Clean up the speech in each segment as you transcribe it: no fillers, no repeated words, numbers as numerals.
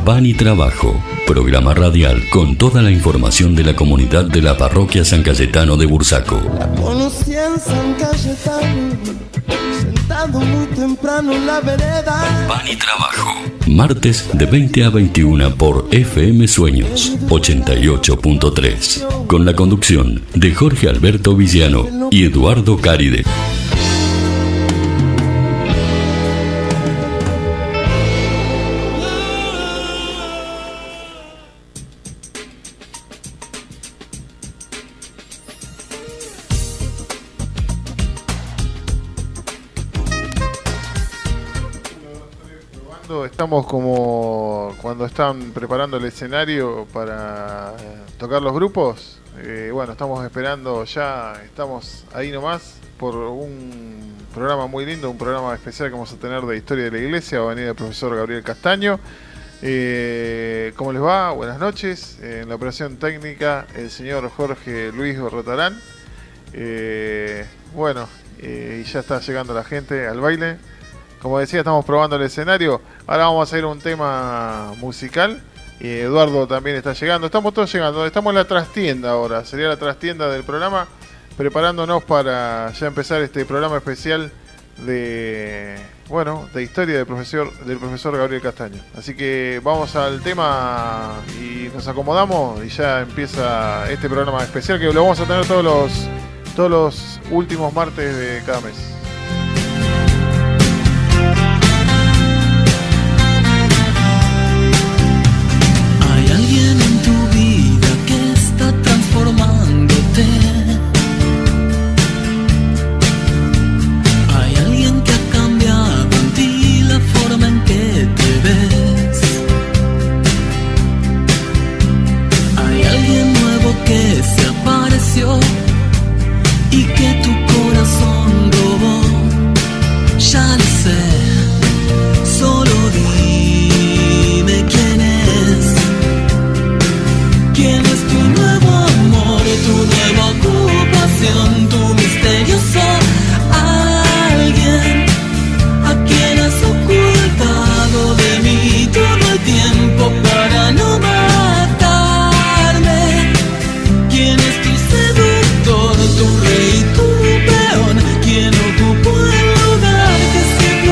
Pan y Trabajo, programa radial con toda la información de la comunidad de la parroquia San Cayetano de Bursaco. La conocí en San Cayetano, sentado muy temprano en la vereda. Pan y Trabajo, martes de 20 a 21 por FM Sueños 88.3, con la conducción de Jorge Alberto Villano y Eduardo Cáride. Estamos como cuando están preparando el escenario para tocar los grupos. Bueno, estamos esperando ya, estamos ahí nomás por un programa muy lindo, un programa especial que vamos a tener de historia de la iglesia. Va a venir el profesor Gabriel Castaño. ¿Cómo les va? Buenas noches. En la operación técnica, el señor Jorge Luis Rotarán. Bueno, y ya está llegando la gente al baile. Como decía, estamos probando el escenario. Ahora vamos a hacer un tema musical. Eduardo también está llegando. Estamos todos llegando. Estamos en la trastienda ahora. Sería la trastienda del programa. Preparándonos para ya empezar este programa especial de historia del profesor Gabriel Castaño. Así que vamos al tema y nos acomodamos y ya empieza este programa especial que lo vamos a tener todos los últimos martes de cada mes. Alguien en tu vida que está transformándote. Hay alguien que ha cambiado en ti la forma en que te ves. Hay alguien nuevo que se apareció y que tu corazón robó. Ya lo sé, solo dime quién es. ¿Quién es tu nuevo amor, tu nueva ocupación, tu misterioso alguien a quien has ocultado de mí todo el tiempo para no matarme? ¿Quién es tu seductor, tu rey, tu peón? ¿Quién ocupó el lugar que siempre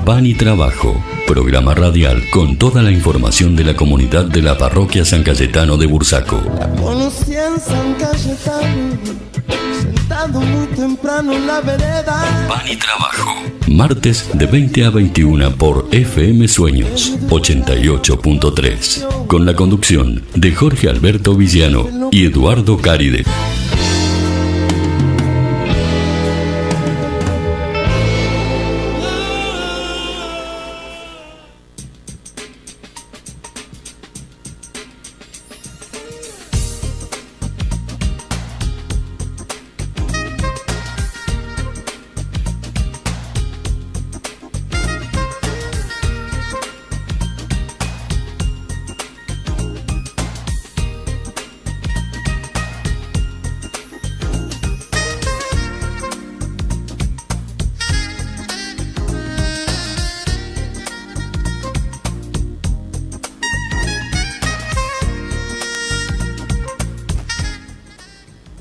Pan y Trabajo, programa radial con toda la información de la comunidad de la parroquia San Cayetano de Bursaco. Conocí en San Cayetano, sentado muy temprano en la vereda. Pan y Trabajo. Martes de 20 a 21 por FM Sueños 88.3. Con la conducción de Jorge Alberto Villano y Eduardo Cáride.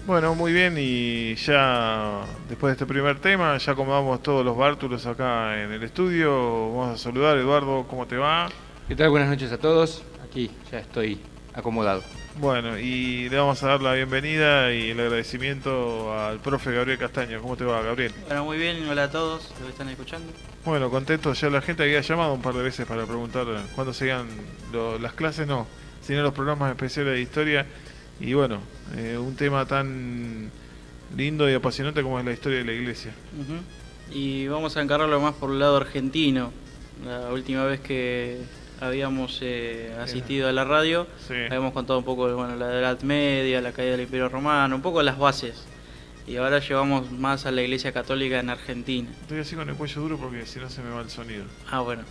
Bueno, muy bien, y ya después de este primer tema, ya acomodamos todos los bártulos acá en el estudio. Vamos a saludar, Eduardo, ¿cómo te va? ¿Qué tal? Buenas noches a todos. Aquí ya estoy acomodado. Bueno, y le vamos a dar la bienvenida y el agradecimiento al profe Gabriel Castaño. ¿Cómo te va, Gabriel? Bueno, muy bien, hola a todos los que están escuchando. Bueno, contento, ya la gente había llamado un par de veces para preguntar cuándo seguían las clases, no, sino los programas especiales de historia. Y bueno, un tema tan lindo y apasionante como es la historia de la iglesia. Y vamos a encargarlo más por el lado argentino. La última vez que habíamos asistido a la radio, Sí. habíamos contado un poco de la Edad Media, la caída del Imperio Romano, un poco las bases. Y ahora llevamos más a la Iglesia Católica en Argentina. Estoy así con el cuello duro porque si no se me va el sonido. Ah, bueno.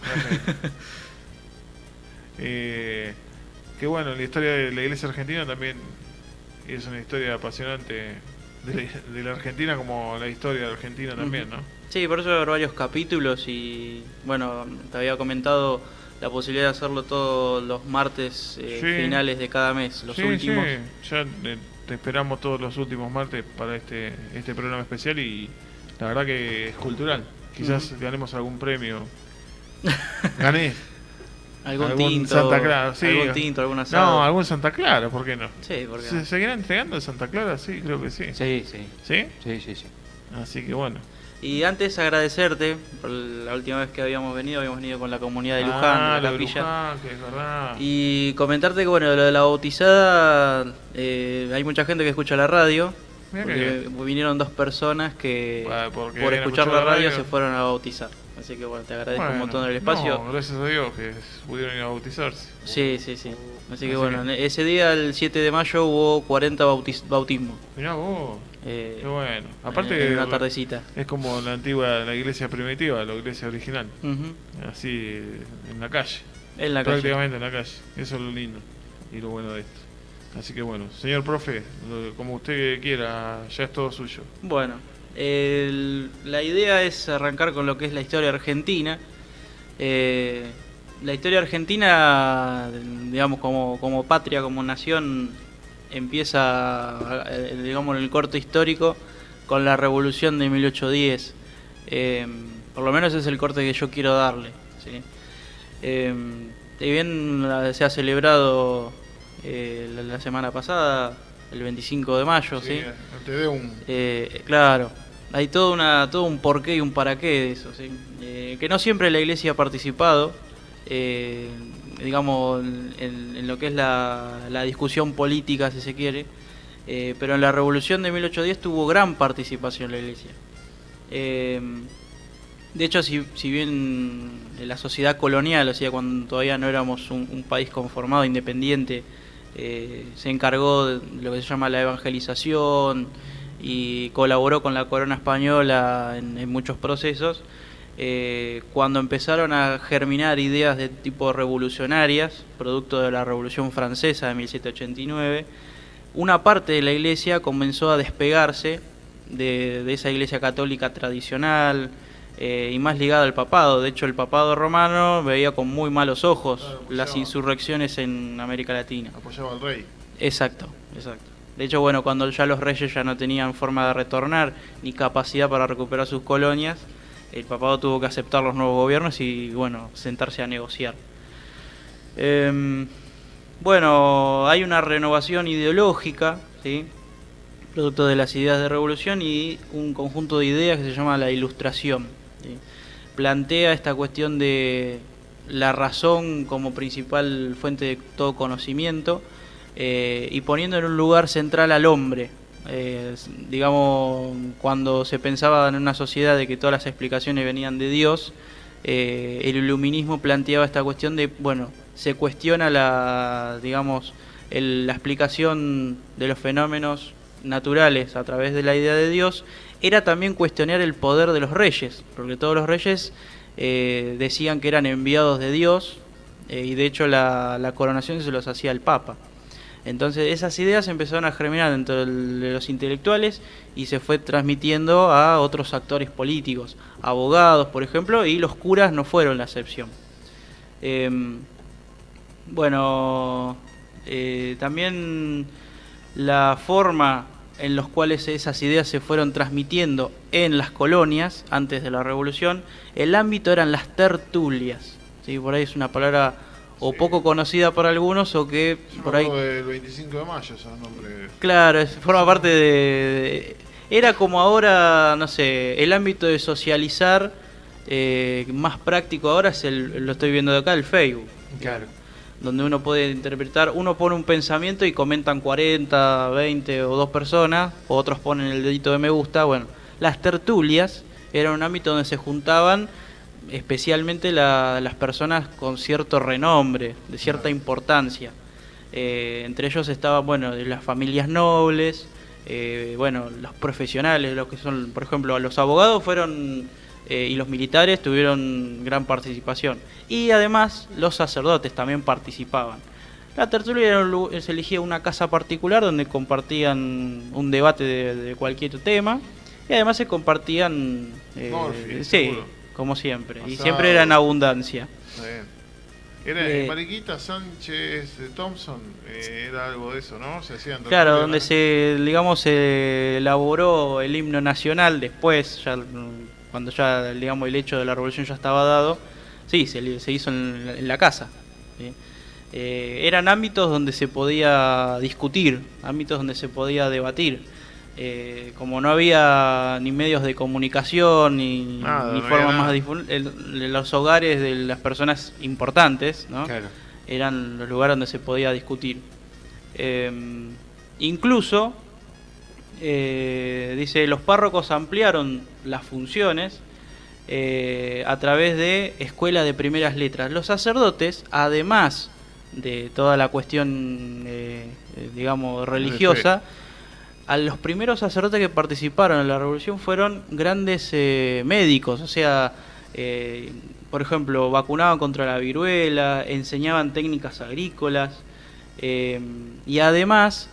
Que bueno, la historia de la iglesia argentina también es una historia apasionante de la Argentina, como la historia de Argentina también, ¿no? Sí, por eso hay varios capítulos y bueno, te había comentado la posibilidad de hacerlo todos los martes finales de cada mes, los últimos. Sí, ya te esperamos todos los últimos martes para este programa especial y la verdad que es cultural. Quizás ganemos algún premio. Gané. Algún tinto, Santa Clara, sí. algún tinto, algún asado. No, algún Santa Clara, ¿por qué no? Sí, porque ¿Se seguirán entregando el Santa Clara? Sí, creo que sí. Sí, sí. ¿Sí? Sí, sí, sí. Así que bueno. Y antes agradecerte por la última vez que habíamos venido con la comunidad de Luján, de la lo de capilla. Luján, que es verdad. Y comentarte que bueno, lo de la bautizada, hay mucha gente que escucha la radio. Mirá Porque vinieron 2 personas que Porque por habían escuchar escuchado la radio se fueron a bautizar. Así que bueno, te agradezco un montón el espacio. No, gracias a Dios que pudieron ir a bautizarse. Sí, sí, sí. Así que Así bueno, que- ese día, el 7 de mayo, hubo 40 bautismos. Mirá vos, Qué bueno. Aparte en una tardecita. es como la iglesia primitiva, la iglesia original. Así, en la calle. En la calle. Prácticamente en la calle. Eso es lo lindo y lo bueno de esto. Así que bueno, señor profe, como usted quiera, ya es todo suyo. Bueno, la idea es arrancar con lo que es la historia argentina. La historia argentina, digamos, como patria, como nación, empieza, digamos, en el corte histórico con la revolución de 1810. Por lo menos es el corte que yo quiero darle, ¿sí? Si bien se ha celebrado la semana pasada, el 25 de mayo, ¿sí? Te dé un... Claro, hay todo un porqué y un para qué de eso, ¿sí? Que no siempre la iglesia ha participado, digamos, en lo que es la discusión política, si se quiere, pero en la revolución de 1810 tuvo gran participación la iglesia. De hecho, si bien en la sociedad colonial, o sea, cuando todavía no éramos un país conformado, independiente, se encargó de lo que se llama la evangelización y colaboró con la corona española en muchos procesos. Cuando empezaron a germinar ideas de tipo revolucionarias, producto de la Revolución Francesa de 1789, una parte de la iglesia comenzó a despegarse de esa iglesia católica tradicional, y más ligada al papado. De hecho, el papado romano veía con muy malos ojos las insurrecciones en América Latina. Apoyaba al rey. Exacto, exacto. De hecho, bueno, cuando ya los reyes ya no tenían forma de retornar ni capacidad para recuperar sus colonias, el papado tuvo que aceptar los nuevos gobiernos y, bueno, sentarse a negociar. Bueno, hay una renovación ideológica, ¿sí?, producto de las ideas de revolución, y un conjunto de ideas que se llama la Ilustración, ¿sí? Plantea esta cuestión de la razón como principal fuente de todo conocimiento, y poniendo en un lugar central al hombre. Digamos, cuando se pensaba en una sociedad de que todas las explicaciones venían de Dios, el iluminismo planteaba esta cuestión de, bueno, se cuestiona la explicación de los fenómenos naturales a través de la idea de Dios. Era también cuestionar el poder de los reyes, porque todos los reyes decían que eran enviados de Dios, y de hecho la coronación se los hacía el Papa. Entonces esas ideas empezaron a germinar dentro de los intelectuales y se fue transmitiendo a otros actores políticos, abogados, por ejemplo, y los curas no fueron la excepción. También la forma en los cuales esas ideas se fueron transmitiendo en las colonias antes de la revolución, el ámbito eran las tertulias, ¿sí? Por ahí es una palabra o poco conocida por algunos, o que por ahí... del 25 de mayo, esos nombres. Claro, forma parte era como ahora, no sé, el ámbito de socializar más práctico ahora es lo estoy viendo de acá, el Facebook. Claro. Donde uno puede interpretar, uno pone un pensamiento y comentan 40, 20 o 2 personas, o otros ponen el dedito de me gusta. Bueno, las tertulias eran un ámbito donde se juntaban especialmente las personas con cierto renombre, de cierta importancia. Entre ellos estaban, bueno, las familias nobles, los profesionales, los que son, por ejemplo, los abogados fueron... y los militares tuvieron gran participación, y además los sacerdotes también participaban. La tertulia se elegía una casa particular donde compartían un debate de cualquier tema, y además se compartían como siempre, pasado. Y siempre era en abundancia. Era Mariquita Sánchez Thompson, era algo de eso, ¿no? Se hacían claro, donde se elaboró el himno nacional después, ya cuando ya, digamos, el hecho de la revolución ya estaba dado. Sí, se hizo en la casa, ¿sí? Eran ámbitos donde se podía discutir, ámbitos donde se podía debatir. Como no había ni medios de comunicación ni formas más de difundir, los hogares de las personas importantes, ¿no? Claro. Eran los lugares donde se podía discutir. Incluso, dice, los párrocos ampliaron las funciones a través de escuela de primeras letras. Los sacerdotes, además de toda la cuestión, religiosa, a los primeros sacerdotes que participaron en la revolución fueron grandes médicos, o sea, por ejemplo, vacunaban contra la viruela, enseñaban técnicas agrícolas, y además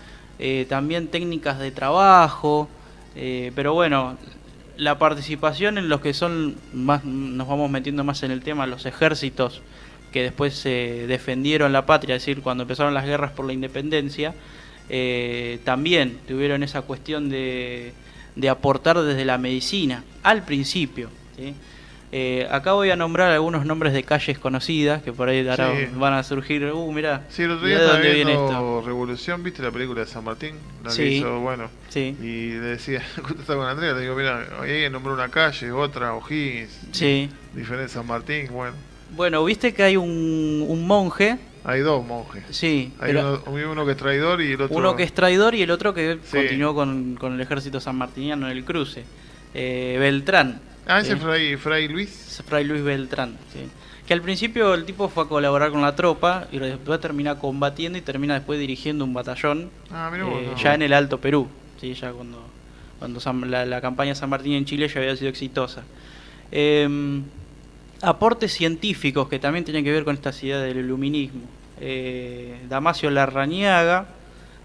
también técnicas de trabajo, pero bueno, la participación en los que son más, nos vamos metiendo más en el tema, los ejércitos que después defendieron la patria, es decir, cuando empezaron las guerras por la independencia, también tuvieron esa cuestión de aportar desde la medicina, al principio, ¿sí? Acá voy a nombrar algunos nombres de calles conocidas que por ahí ahora van a surgir. Mirá, sí, el otro día estaba viendo Revolución, ¿viste la película de San Martín? La que hizo, bueno, y le decía, justo estaba con Andrea, le digo, mira, ahí nombró una calle, otra, O'Higgins, diferente San Martín, Bueno, viste que hay un monje. Hay dos monjes. Sí. Hay uno que es traidor y el otro... Uno que es traidor y el otro que continuó con el ejército sanmartiniano en el cruce. Beltrán. Ese Fray Luis. Fray Luis Beltrán, sí. Que al principio el tipo fue a colaborar con la tropa y después termina combatiendo y termina después dirigiendo un batallón ya en el Alto Perú, ¿sí? Ya cuando la campaña San Martín en Chile ya había sido exitosa. Aportes científicos que también tienen que ver con estas ideas del iluminismo. Damasio Larrañaga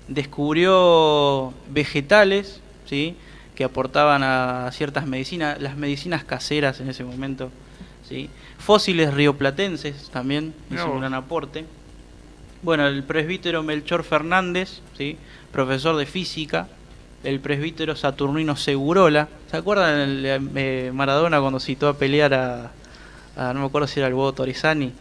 descubrió vegetales, ¿sí?, que aportaban a ciertas medicinas, las medicinas caseras en ese momento, ¿sí? Fósiles rioplatenses también hizo un gran aporte. Bueno, el presbítero Melchor Fernández, ¿sí?, profesor de física, el presbítero Saturnino Segurola. ¿Se acuerdan de Maradona cuando citó a pelear a no me acuerdo si era el Bobo Torizani?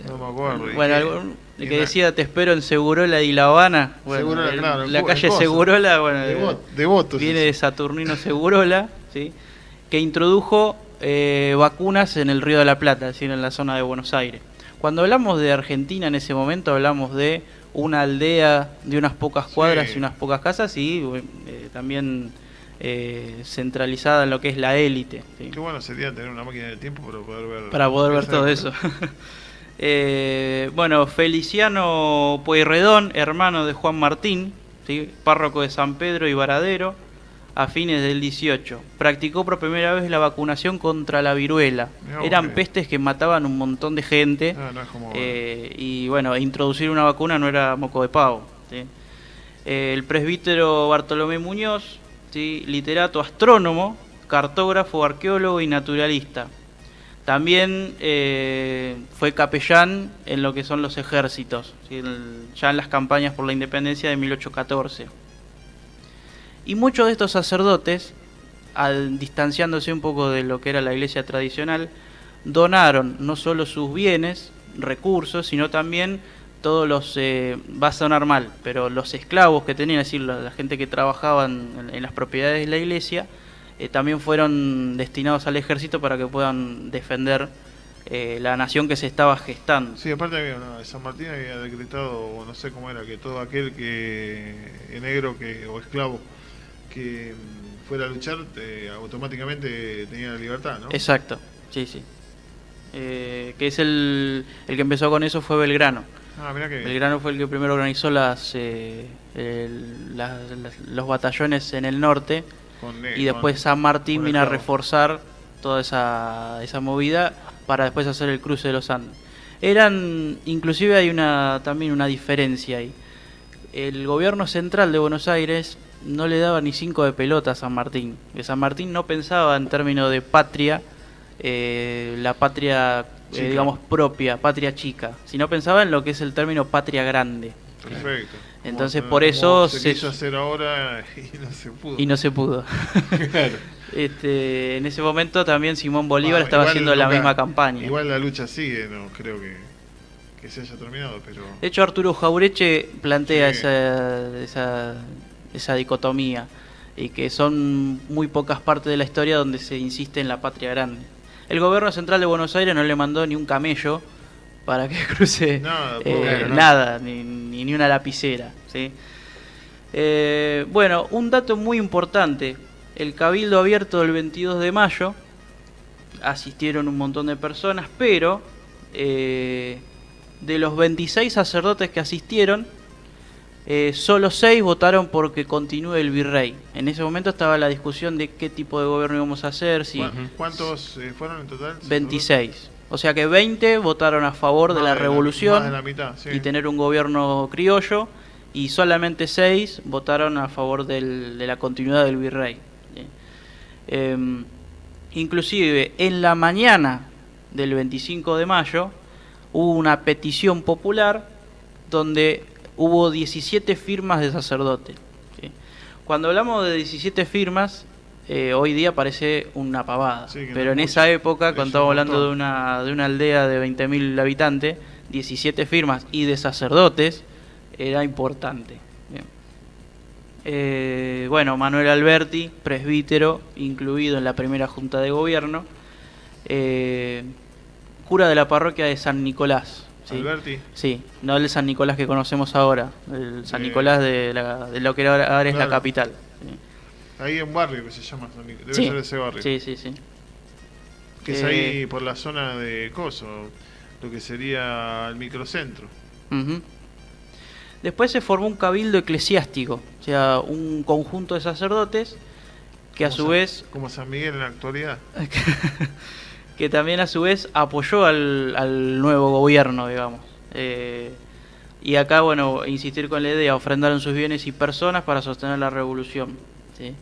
No me acuerdo. Bueno, el que decía te espero en Segurola y La Habana. Bueno, Segurola, claro, la calle Segurola, bueno, Devoto, viene sí. de Saturnino Segurola, ¿sí? Que introdujo vacunas en el Río de la Plata, es decir, en la zona de Buenos Aires. Cuando hablamos de Argentina en ese momento hablamos de una aldea de unas pocas cuadras y unas pocas casas y también centralizada en lo que es la élite. ¿Sí? Qué bueno sería tener una máquina del tiempo para poder ver todo eso. Bueno, Feliciano Pueyrredón, hermano de Juan Martín, ¿sí? Párroco de San Pedro y Varadero, a fines del 18. Practicó por primera vez la vacunación contra la viruela. Eran pestes que mataban un montón de gente. No es como... y bueno, introducir una vacuna no era moco de pavo. ¿Sí? El presbítero Bartolomé Muñoz, ¿sí? Literato, astrónomo, cartógrafo, arqueólogo y naturalista. También fue capellán en lo que son los ejércitos, ¿sí? Ya en las campañas por la independencia de 1814. Y muchos de estos sacerdotes, distanciándose un poco de lo que era la iglesia tradicional, donaron no solo sus bienes, recursos, sino también todos los, va a sonar mal, pero los esclavos que tenían, es decir, la gente que trabajaba en las propiedades de la iglesia, también fueron destinados al ejército para que puedan defender la nación que se estaba gestando. Sí, aparte había San Martín había decretado, o no sé cómo era, que todo aquel que negro o esclavo que fuera a luchar automáticamente tenía la libertad, ¿no? Exacto, sí, sí. Que es el que empezó con eso fue Belgrano. Mirá que bien. Belgrano fue el que primero organizó los batallones en el norte y después San Martín vino a reforzar toda esa movida para después hacer el cruce de los Andes. Inclusive hay también una diferencia ahí. El gobierno central de Buenos Aires no le daba ni 5 de pelota a San Martín. San Martín no pensaba en términos de patria, la patria, digamos, propia, patria chica, sino pensaba en lo que es el término patria grande. Perfecto. Entonces por eso se quiso hacer ahora y no se pudo. Y no se pudo. Claro. En ese momento también Simón Bolívar estaba haciendo la misma campaña. Igual la lucha sigue, no creo que se haya terminado, pero... De hecho, Arturo Jaureche plantea esa dicotomía, y que son muy pocas partes de la historia donde se insiste en la patria grande. El gobierno central de Buenos Aires no le mandó ni un camello para que cruce nada, ni una lapicera, ¿sí? Bueno, un dato muy importante: el Cabildo Abierto del 22 de mayo asistieron un montón de personas, pero de los 26 sacerdotes que asistieron, solo 6 votaron porque continúe el virrey. En ese momento estaba la discusión de qué tipo de gobierno íbamos a hacer. ¿Cuántos fueron en total? 26. O sea que 20 votaron a favor de la revolución más de la mitad, sí. Y tener un gobierno criollo, y solamente 6 votaron a favor de la continuidad del virrey. Inclusive en la mañana del 25 de mayo hubo una petición popular donde hubo 17 firmas de sacerdotes. ¿Sí? Cuando hablamos de 17 firmas, hoy día parece una pavada, pero en esa época, cuando estamos hablando de una aldea de 20.000 habitantes, 17 firmas y de sacerdotes era importante. Bueno, Manuel Alberti, presbítero, incluido en la primera junta de gobierno, cura de la parroquia de San Nicolás. ¿Sí? ¿Alberti? Sí, no el San Nicolás que conocemos ahora, el San Nicolás de lo que ahora es la capital. ¿Sí? Ahí hay un barrio que se llama San Nicolás, debe ser ese barrio. Sí, sí, sí. Que es ahí por la zona de Coso, lo que sería el microcentro. Después se formó un cabildo eclesiástico, o sea, un conjunto de sacerdotes que a su vez... Como San Miguel en la actualidad. Que también a su vez apoyó al nuevo gobierno, digamos. Y acá, bueno, insistir con la idea, ofrendaron sus bienes y personas para sostener la revolución. ¿Sí?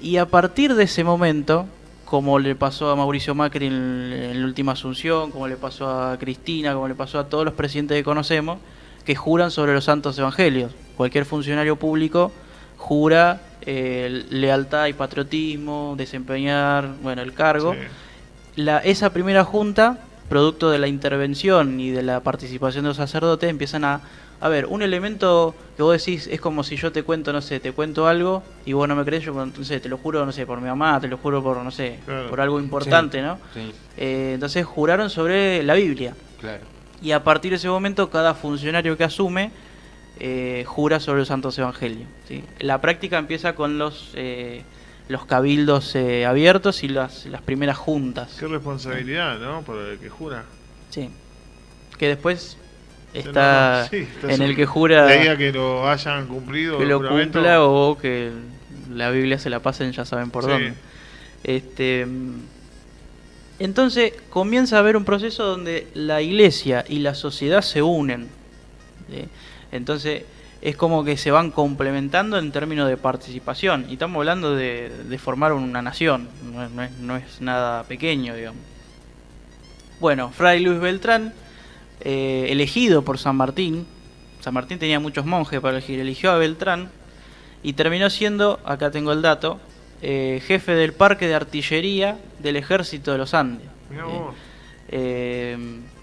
Y a partir de ese momento, como le pasó a Mauricio Macri en la última Asunción, como le pasó a Cristina, como le pasó a todos los presidentes que conocemos, que juran sobre los santos evangelios. Cualquier funcionario público jura lealtad y patriotismo, desempeñar, bueno, el cargo. Sí. Esa primera junta, producto de la intervención y de la participación de los sacerdotes, empiezan a ver, un elemento que vos decís es como si yo te cuento, no sé, te cuento algo y vos no me crees, yo no sé, te lo juro, no sé, por mi mamá, te lo juro por, no sé, Claro. por algo importante, ¿no? Sí, Entonces juraron sobre la Biblia. claro. Y a partir de ese momento, cada funcionario que asume jura sobre los santos evangelios, ¿sí? La práctica empieza con los cabildos abiertos y las primeras juntas. Qué responsabilidad, ¿no? Por el que jura. Sí. Que después está Sí, está en el su- que jura de ahí a que lo hayan cumplido. que el lo juramento. cumpla o que la Biblia se la pasen, ya saben por Sí. dónde. Entonces comienza a haber un proceso donde la iglesia y la sociedad se unen, ¿sí? Entonces es como que se van complementando en términos de participación. Y estamos hablando de formar una nación, no es nada pequeño, digamos. Bueno, Fray Luis Beltrán, elegido por San Martín tenía muchos monjes para elegir, eligió a Beltrán y terminó siendo, acá tengo el dato, jefe del parque de artillería del ejército de los Andes. Mirá vos.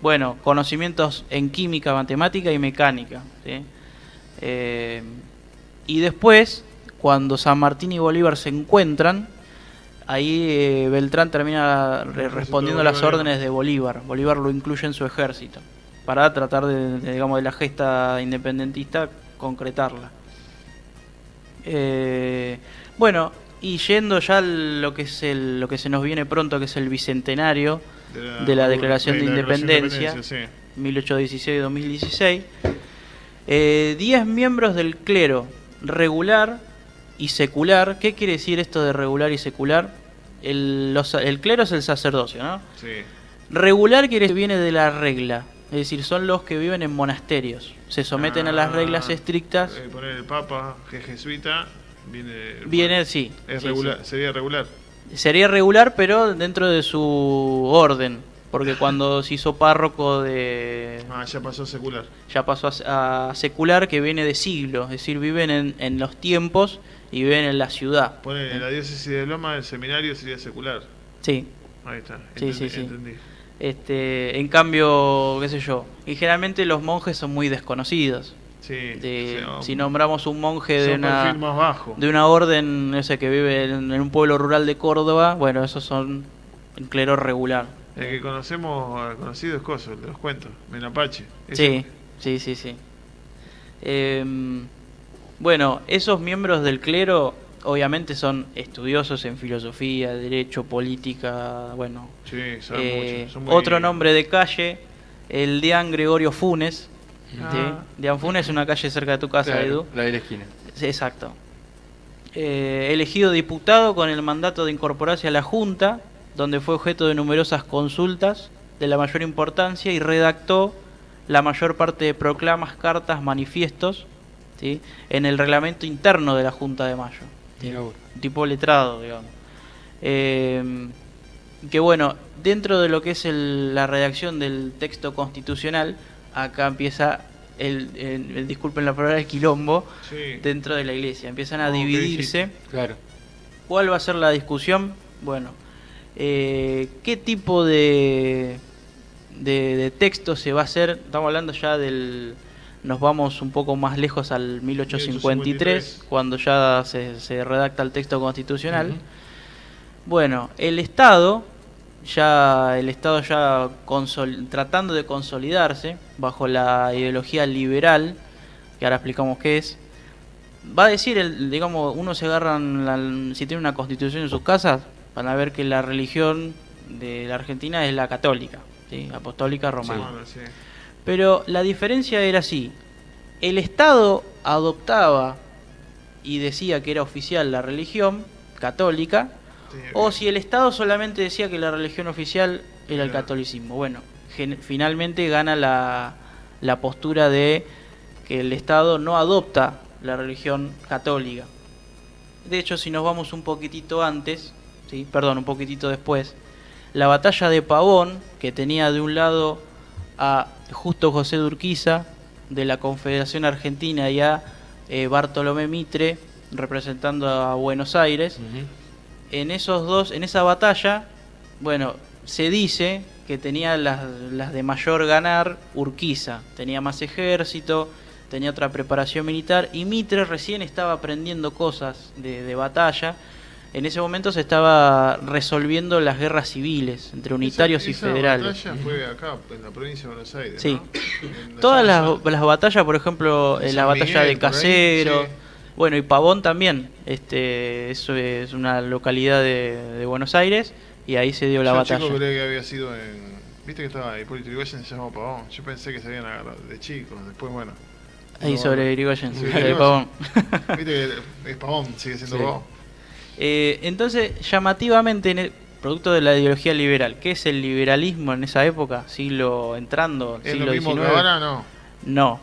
Bueno, conocimientos en química, matemática y mecánica, ¿sí? Y después, cuando San Martín y Bolívar se encuentran, ahí Beltrán termina respondiendo a las órdenes de Bolívar. Bolívar lo incluye en su ejército para tratar digamos, de la gesta independentista concretarla. Bueno, y yendo ya a lo que se nos viene pronto, que es el bicentenario de la Declaración de Independencia, sí. 1816-2016, 10 miembros del clero regular y secular. ¿Qué quiere decir esto de regular y secular? El clero es el sacerdocio, ¿no? Sí. Regular quiere decir que viene de la regla, es decir, son los que viven en monasterios, se someten a las reglas estrictas. Poner el Papa, que es jesuita, Viene, sí. Es sí, regular, sí. sería regular. Sería regular, pero dentro de su orden, porque cuando se hizo párroco Ya pasó secular. ya pasó a secular, que viene de siglo, es decir, viven en los tiempos y viven en la ciudad. Pone la diócesis de Loma, el seminario sería secular. Sí, Ahí está. Sí, sí, sí. Entendí. en cambio, qué sé yo, y generalmente los monjes son muy desconocidos. Sí. Si nombramos un monje de son perfil más bajo. una orden, ese que vive en un pueblo rural de Córdoba, bueno, esos son el clero regular. El que conocido es Coso, el de los cuentos, Menapache. Sí. Bueno, esos miembros del clero obviamente son estudiosos en filosofía, derecho, política, bueno. Sí, saben mucho. Son muy- Otro nombre de calle, el Deán Gregorio Funes. Ah. ¿Sí? Deán Funes es una calle cerca de tu casa, Claro, Edu. la de la esquina. Sí, exacto. Elegido diputado con el mandato de incorporarse a la Junta, donde fue objeto de numerosas consultas de la mayor importancia y redactó la mayor parte de proclamas, cartas, manifiestos, ¿sí? En el reglamento interno de la Junta de Mayo. Mirá vos. Un tipo letrado, digamos. Que bueno, dentro de lo que es la redacción del texto constitucional, acá empieza disculpen la palabra, el quilombo Sí. dentro de la iglesia. Empiezan a Oh, qué dividirse. Claro. ¿Cuál va a ser la discusión? Bueno, ¿qué tipo de texto se va a hacer? Estamos hablando ya nos vamos un poco más lejos al 1853, cuando ya se redacta el texto constitucional. Ujú. Bueno, el Estado ya tratando de consolidarse bajo la ideología liberal, que ahora explicamos qué es, va a decir, digamos, uno se agarran, si tiene una constitución en sus casas, van a ver que la religión de la Argentina es la católica, ¿sí? Apostólica romana. Bueno, sí. Pero la diferencia era así: el Estado adoptaba y decía que era oficial la religión católica, Sí, o si el Estado solamente decía que la religión oficial era el Claro. catolicismo. Bueno, finalmente gana la postura de que el Estado no adopta la religión católica. De hecho, si nos vamos un poquitito antes, un poquitito después, la batalla de Pavón, que tenía de un lado a Justo José de Urquiza, de la Confederación Argentina, y a Bartolomé Mitre, representando a Buenos Aires. En esa batalla, bueno, se dice que tenía las de mayor ganar Urquiza, tenía más ejército, tenía otra preparación militar, y Mitre recién estaba aprendiendo cosas de batalla. En ese momento se estaba resolviendo las guerras civiles entre unitarios y federales. Esa batalla fue acá, en la provincia de Buenos Aires, sí. ¿no? Todas las batallas, por ejemplo, la batalla de Casero, sí. Bueno, y Pavón también, eso es una localidad de Buenos Aires, y ahí se dio la batalla. Yo creía que había sido en... Viste que estaba Hipólito Yrigoyen, se llamó Pavón. Yo pensé que se habían agarrado de chicos, después bueno. Ahí sobre Yrigoyen, Sí, de Pavón. Viste que es Pavón, sigue siendo Sí. Pavón. Entonces, llamativamente, producto de la ideología liberal, ¿qué es el liberalismo en esa época? Siglo entrando, ¿Es siglo lo mismo XIX. que ahora? No. No.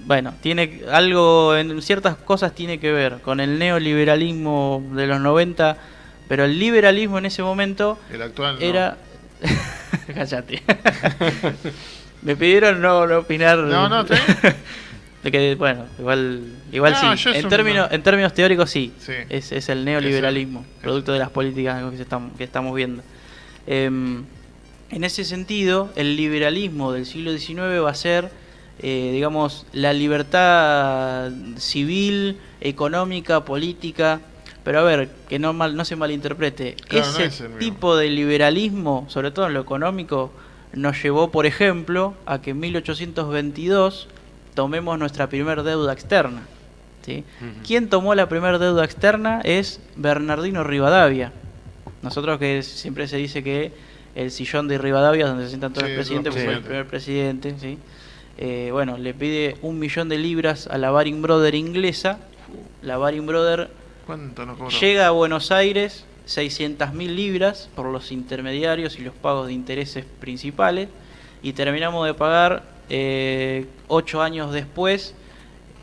Bueno, tiene algo, en ciertas cosas tiene que ver con el neoliberalismo de los 90, pero el liberalismo en ese momento El actual no. era... Cállate. Me pidieron no opinar... No, está bien. De que, bueno, igual No, sí. yo En eso términos teóricos sí. Sí. Es el neoliberalismo, producto de las políticas que estamos viendo. En ese sentido, el liberalismo del siglo XIX va a ser, digamos, la libertad civil, económica, política. Pero a ver, que no se malinterprete. Claro, no Ese es el mismo. tipo de liberalismo, sobre todo en lo económico, nos llevó, por ejemplo, a que en 1822 tomemos nuestra primera deuda externa. ¿Sí? ¿Quién tomó la primera deuda externa? Es Bernardino Rivadavia. Nosotros, que siempre se dice que el sillón de Rivadavia, donde se sientan todos Sí, los presidentes, sí. fue el primer presidente. ¿Sí? Bueno, le pide 1 millón de libras a la Baring Brothers inglesa. La Baring Brothers ¿Cuánto nos cobró? llega a Buenos Aires 600.000 libras por los intermediarios y los pagos de intereses principales, y terminamos de pagar 8 años después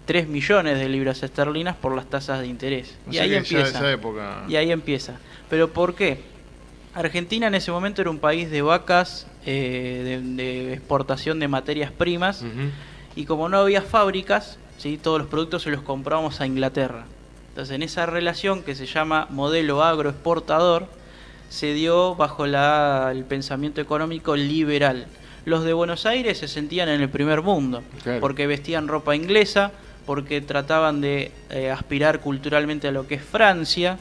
3 millones de libras esterlinas por las tasas de interés. O Y sea ahí que empieza. ya esa época... Y ahí empieza. ¿Pero por qué? Argentina en ese momento era un país de vacas, de exportación de materias primas, y como no había fábricas, ¿sí? Todos los productos se los comprábamos a Inglaterra. Entonces, en esa relación que se llama modelo agroexportador, se dio bajo el pensamiento económico liberal. Los de Buenos Aires se sentían en el primer mundo, Claro. porque vestían ropa inglesa, porque trataban de aspirar culturalmente a lo que es Francia,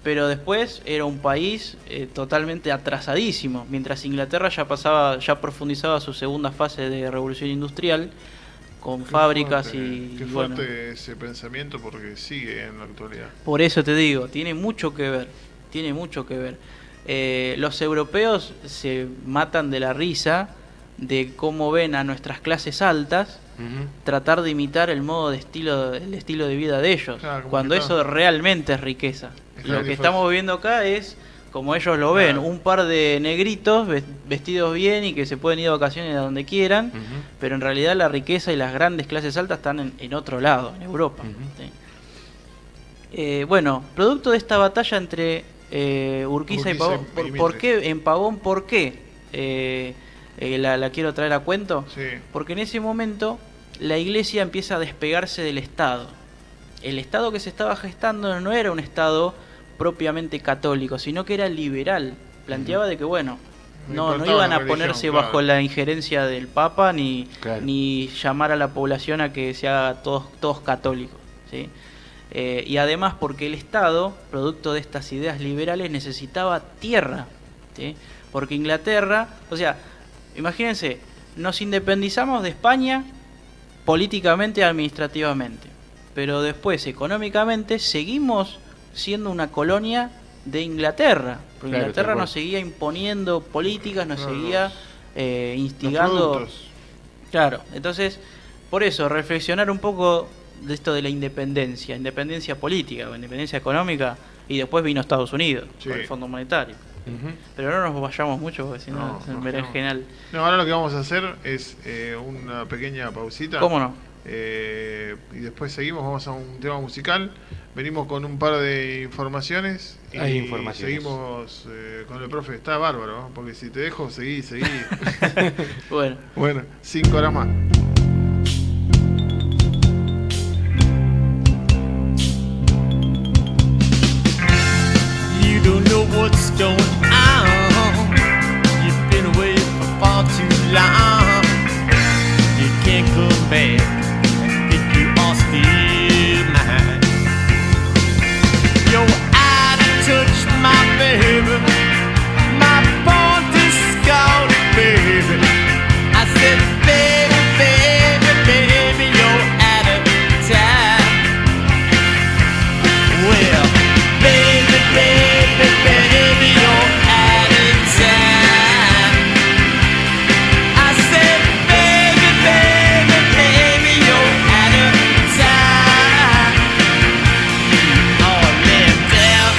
pero después era un país totalmente atrasadísimo, mientras Inglaterra ya profundizaba su segunda fase de revolución industrial, con fábricas Qué bueno, fuerte ese pensamiento, porque sigue en la actualidad. por eso te digo, tiene mucho que ver. Los europeos se matan de la risa de cómo ven a nuestras clases altas tratar de imitar el estilo de vida de ellos, Claro, como cuando que eso realmente es riqueza. Es Lo la que diferencia. estamos viendo acá es como ellos lo ven, Claro. un par de negritos vestidos bien y que se pueden ir de vacaciones a donde quieran, pero en realidad la riqueza y las grandes clases altas están en otro lado, en Europa. ¿Sí? Bueno, producto de esta batalla entre Urquiza y Pavón, y Mitre. ¿por qué? En Pavón, ¿por qué? La quiero traer a cuento. Sí. Porque en ese momento la iglesia empieza a despegarse del Estado. El Estado que se estaba gestando no era un Estado propiamente católico, sino que era liberal. Planteaba de que, bueno, no importaba iban la a religión, ponerse claro. bajo la injerencia del Papa ni llamar a la población a que se haga todos católicos, ¿sí? Y además porque el Estado, producto de estas ideas liberales, necesitaba tierra, ¿sí? Porque Inglaterra, o sea, imagínense, nos independizamos de España políticamente y administrativamente, pero después económicamente seguimos siendo una colonia de Inglaterra, porque Claro, Inglaterra tal cual. nos seguía imponiendo políticas, nos Claro, seguía Los instigando. productos. Claro, entonces, por eso, reflexionar un poco de esto de la independencia política o independencia económica, y después vino Estados Unidos, Sí. con el Fondo Monetario. Pero no nos vayamos mucho porque si no, No, es un no, berenjenal. No, ahora lo que vamos a hacer es una pequeña pausita. ¿Cómo no? Y después seguimos, vamos a un tema musical. Venimos con un par de informaciones. Y Hay informaciones. seguimos con el profe. Está bárbaro, ¿no? Porque si te dejo, seguí. Bueno. Bueno, 5 horas más. stone out. You've been away for far too long. You can't come back. I think you are still mine. You're out of touch, my baby. My point is scarred, baby. I said, baby, baby, baby, you're out of time. Well, baby, baby, baby, you're out of time. I said, baby, baby, baby, you're out of time. You are left out.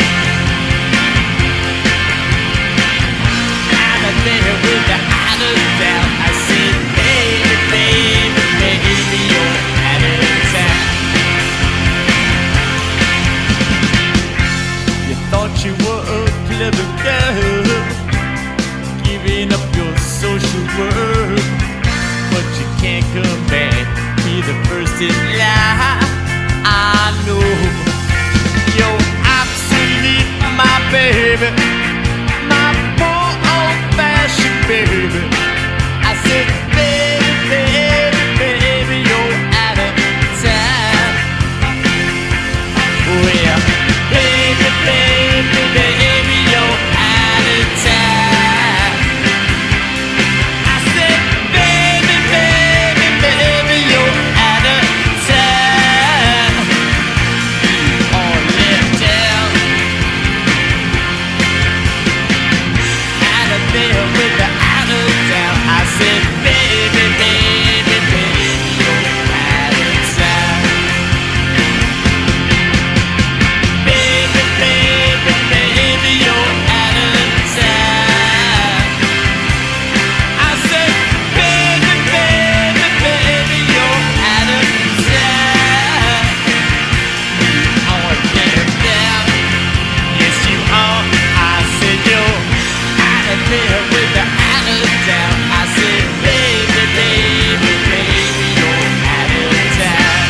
I'm there with the out of doubt. I said, baby, baby, baby, you're out of time. You thought you were a clever girl, giving up your social world, but you can't come back. Be the first in line. I know you're obsolete, my baby, my poor old-fashioned baby. I said, baby, baby, baby, you're out of time. Well, baby, baby, baby, you're out of time. I said, baby, baby, baby, you're out of time. You are left out. Out of there with the out of doubt. I said, baby, baby, baby, you're out of time. Baby, baby, baby, you're out of time. I said, baby, baby, baby, you're out of time. You are left out. Yes, you are. I said, you're out of there with the out of doubt. I said, baby, baby, baby, you're out of time.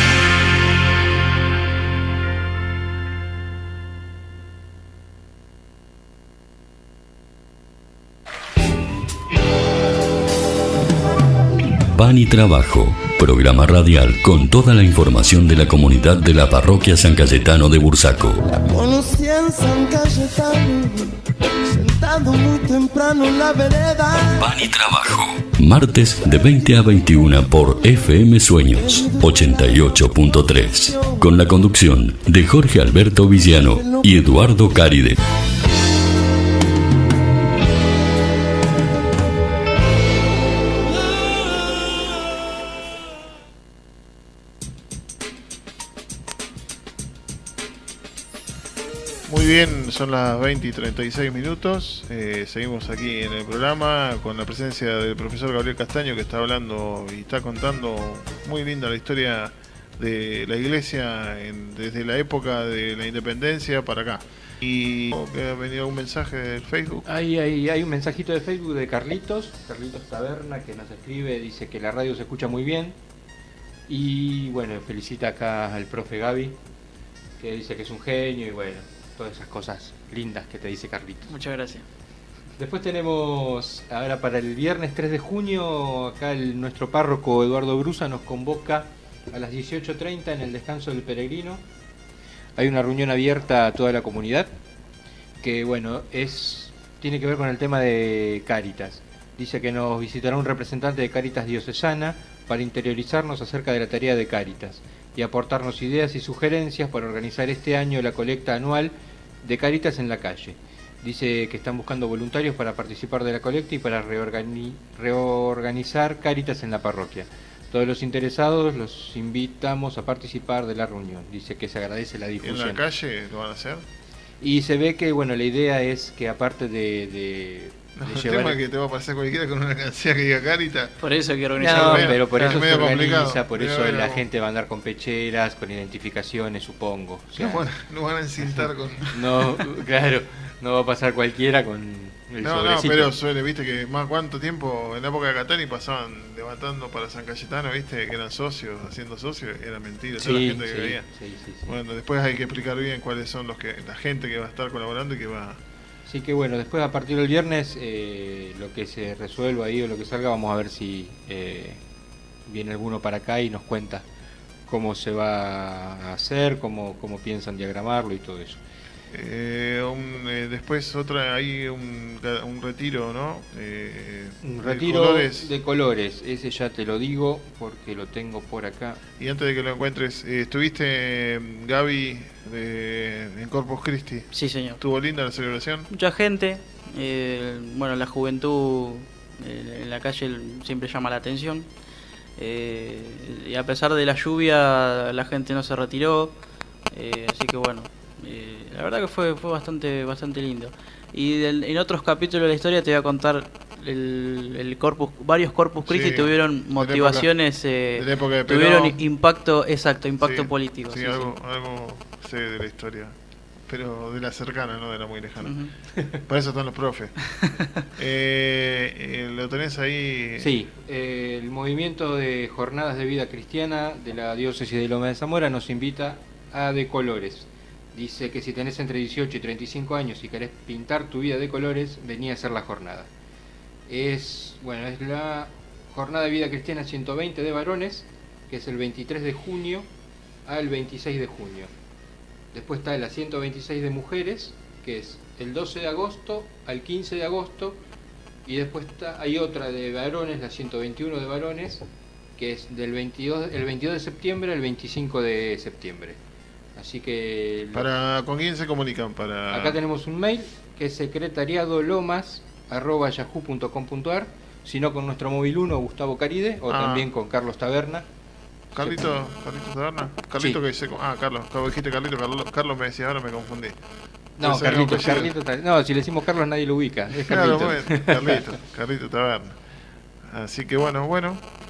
Pan y Trabajo, programa radial con toda la información de la comunidad de la parroquia San Cayetano de Bursaco. Conocí en San Cayetano, sentado muy temprano en la vereda. Pan y Trabajo, martes de 20 a 21 por FM Sueños 88.3, con la conducción de Jorge Alberto Villano y Eduardo Cáride. Muy bien, son las 20 y 36 minutos. Seguimos aquí en el programa con la presencia del profesor Gabriel Castaño, que está hablando y está contando muy linda la historia de la iglesia desde la época de la independencia para acá. Y que ha venido un mensaje del Facebook. Hay un mensajito de Facebook de Carlitos Taberna, que nos escribe, dice que la radio se escucha muy bien. Y bueno, felicita acá al profe Gaby, que dice que es un genio y bueno, todas esas cosas lindas que te dice Carlitos. Muchas gracias. Después tenemos, ahora para el viernes 3 de junio, acá nuestro párroco Eduardo Brusa nos convoca a las 18:30 en el Descanso del Peregrino. Hay una reunión abierta a toda la comunidad, que bueno, tiene que ver con el tema de Cáritas. Dice que nos visitará un representante de Cáritas Diocesana para interiorizarnos acerca de la tarea de Cáritas y aportarnos ideas y sugerencias para organizar este año la colecta anual de Cáritas en la calle. Dice que están buscando voluntarios para participar de la colecta y para reorganizar Cáritas en la parroquia. Todos los interesados los invitamos a participar de la reunión. Dice que se agradece la difusión. ¿En la calle lo van a hacer? Y se ve que bueno, la idea es que aparte de El llevar... tema es que te va a pasar cualquiera con una canción que diga Cáritas. Por eso hay que organizar. No, Bueno, pero por es eso se medio organiza, complicado. por Pero eso bueno, la gente va a andar con pecheras, con identificaciones, supongo. O sea, no van a encintar con... no, claro, no va a pasar cualquiera con el No, sobrecito. pero suele, viste que más cuánto tiempo en la época de Catani pasaban levantando para San Cayetano, viste, que eran socios, haciendo socios, era mentira, toda la Sí, gente que sí, creía. sí. Bueno, después hay que explicar bien cuáles son la gente que va a estar colaborando y que va Así que bueno, después a partir del viernes, lo que se resuelva ahí o lo que salga, vamos a ver si viene alguno para acá y nos cuenta cómo se va a hacer, cómo piensan diagramarlo y todo eso. Después hay un retiro, ¿no? Un de retiro colores. de colores, ese ya te lo digo porque lo tengo por acá. Y antes de que lo encuentres, ¿estuviste, Gaby, en Corpus Christi? Sí, señor. ¿Estuvo linda la celebración? Mucha gente, bueno, la juventud en la calle siempre llama la atención. Y a pesar de la lluvia, la gente no se retiró. Así que bueno, la verdad que fue bastante lindo. Y en otros capítulos de la historia te voy a contar varios Corpus Christi Sí, tuvieron motivaciones, de la época de tuvieron Perón. impacto Sí, político. Sí, sí, algo sé de la historia. Pero de la cercana, no de la muy lejana. Para eso están los profes. ¿Lo tenés ahí? Sí, el movimiento de Jornadas de Vida Cristiana de la Diócesis de Loma de Zamora nos invita a De Colores. Dice que si tenés entre 18 y 35 años y querés pintar tu vida de colores, vení a hacer la jornada. Es la Jornada de Vida Cristiana 120 de varones, que es el 23 de junio al 26 de junio. Después está la 126 de mujeres, que es el 12 de agosto al 15 de agosto. Y después hay otra de varones, la 121 de varones, que es el 22 de septiembre al 25 de septiembre. Así que... ¿Con quién se comunican? Acá tenemos un mail, que es secretariadolomas@yahoo.com.ar, sino con nuestro móvil 1, Gustavo Caride, o también con Carlos Taberna. ¿Carlito Taberna? ¿Carlito Sí. que dice? Carlos. Como dijiste Carlos me decía, ahora me confundí. No, Ese era un Carlito, no, si le decimos Carlos nadie lo ubica, es Claro, Carlito. Carlito Taberna. Así que bueno.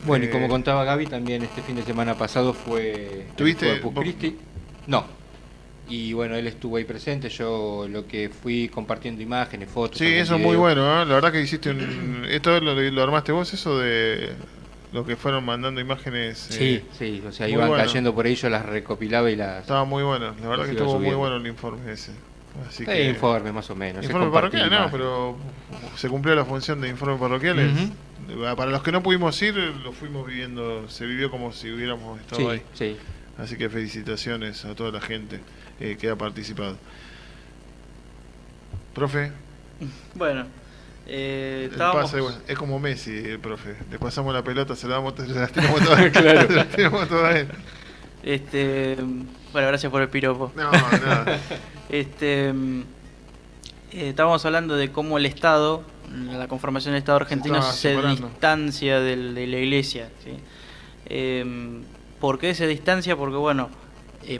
Bueno, y como contaba Gaby, también este fin de semana pasado fue ¿Tuviste el Corpus Christi. No. Y bueno, él estuvo ahí presente, yo lo que fui compartiendo imágenes, fotos. Sí, algún eso es video. muy bueno, ¿eh? La verdad que hiciste ¿Esto lo armaste vos, eso de lo que fueron mandando imágenes? Sí, o sea, muy iban bueno. cayendo por ahí, yo las recopilaba y las... Estaba muy bueno, la verdad Los que iba estuvo muy subiendo. bueno el informe ese. Así que... informe más o menos. Informe parroquial, no, pero se cumplió la función de informe parroquiales. Para los que no pudimos ir, lo fuimos viviendo, se vivió como si hubiéramos estado ahí. Sí. Así que felicitaciones a toda la gente que ha participado. Profe, Bueno, el estábamos... pase, bueno, es como Messi, el profe. Le pasamos la pelota, se las tiramos todas. Claro. Se las tiramos todas a él. Bueno, gracias por el piropo. No. Estábamos hablando de cómo el Estado, la conformación del Estado argentino, estaba se separando. distancia de la Iglesia, ¿sí? ¿Por qué se distancia? Porque bueno,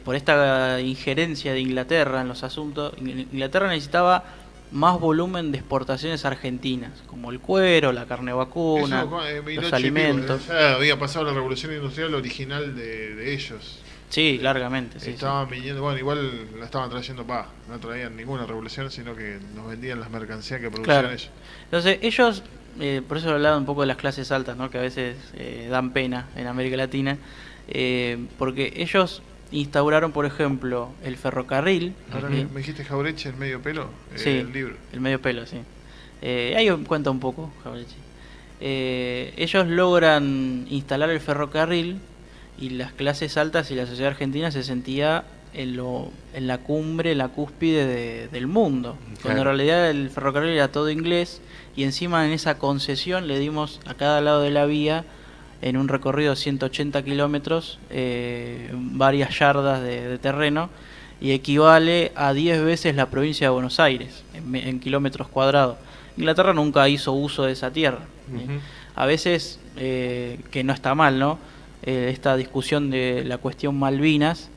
por esta injerencia de Inglaterra en los asuntos, Inglaterra necesitaba más volumen de exportaciones argentinas, como el cuero, la carne vacuna, Eso, los 1800 alimentos. ya había pasado la revolución industrial original de ellos. Sí, largamente. Sí, Estaban viniendo, bueno, igual la estaban trayendo, no traían ninguna revolución, sino que nos vendían las mercancías que producían Claro. ellos. Entonces ellos, por eso hablaba un poco de las clases altas, ¿no? Que a veces dan pena en América Latina, porque ellos instauraron, por ejemplo, el ferrocarril. Ahora ¿sí? me dijiste Jaureche, el medio pelo, Sí, el libro. el medio pelo, sí. Ahí cuenta un poco, Jaureche. Ellos logran instalar el ferrocarril y las clases altas y la sociedad argentina se sentía en la cumbre, en la cúspide del mundo. Cuando en realidad el ferrocarril era todo inglés y encima en esa concesión le dimos a cada lado de la vía, en un recorrido de 180 kilómetros, varias yardas de terreno, y equivale a 10 veces la provincia de Buenos Aires en kilómetros cuadrados. Inglaterra nunca hizo uso de esa tierra. A veces, que no está mal, ¿no? Esta discusión de la cuestión Malvinas,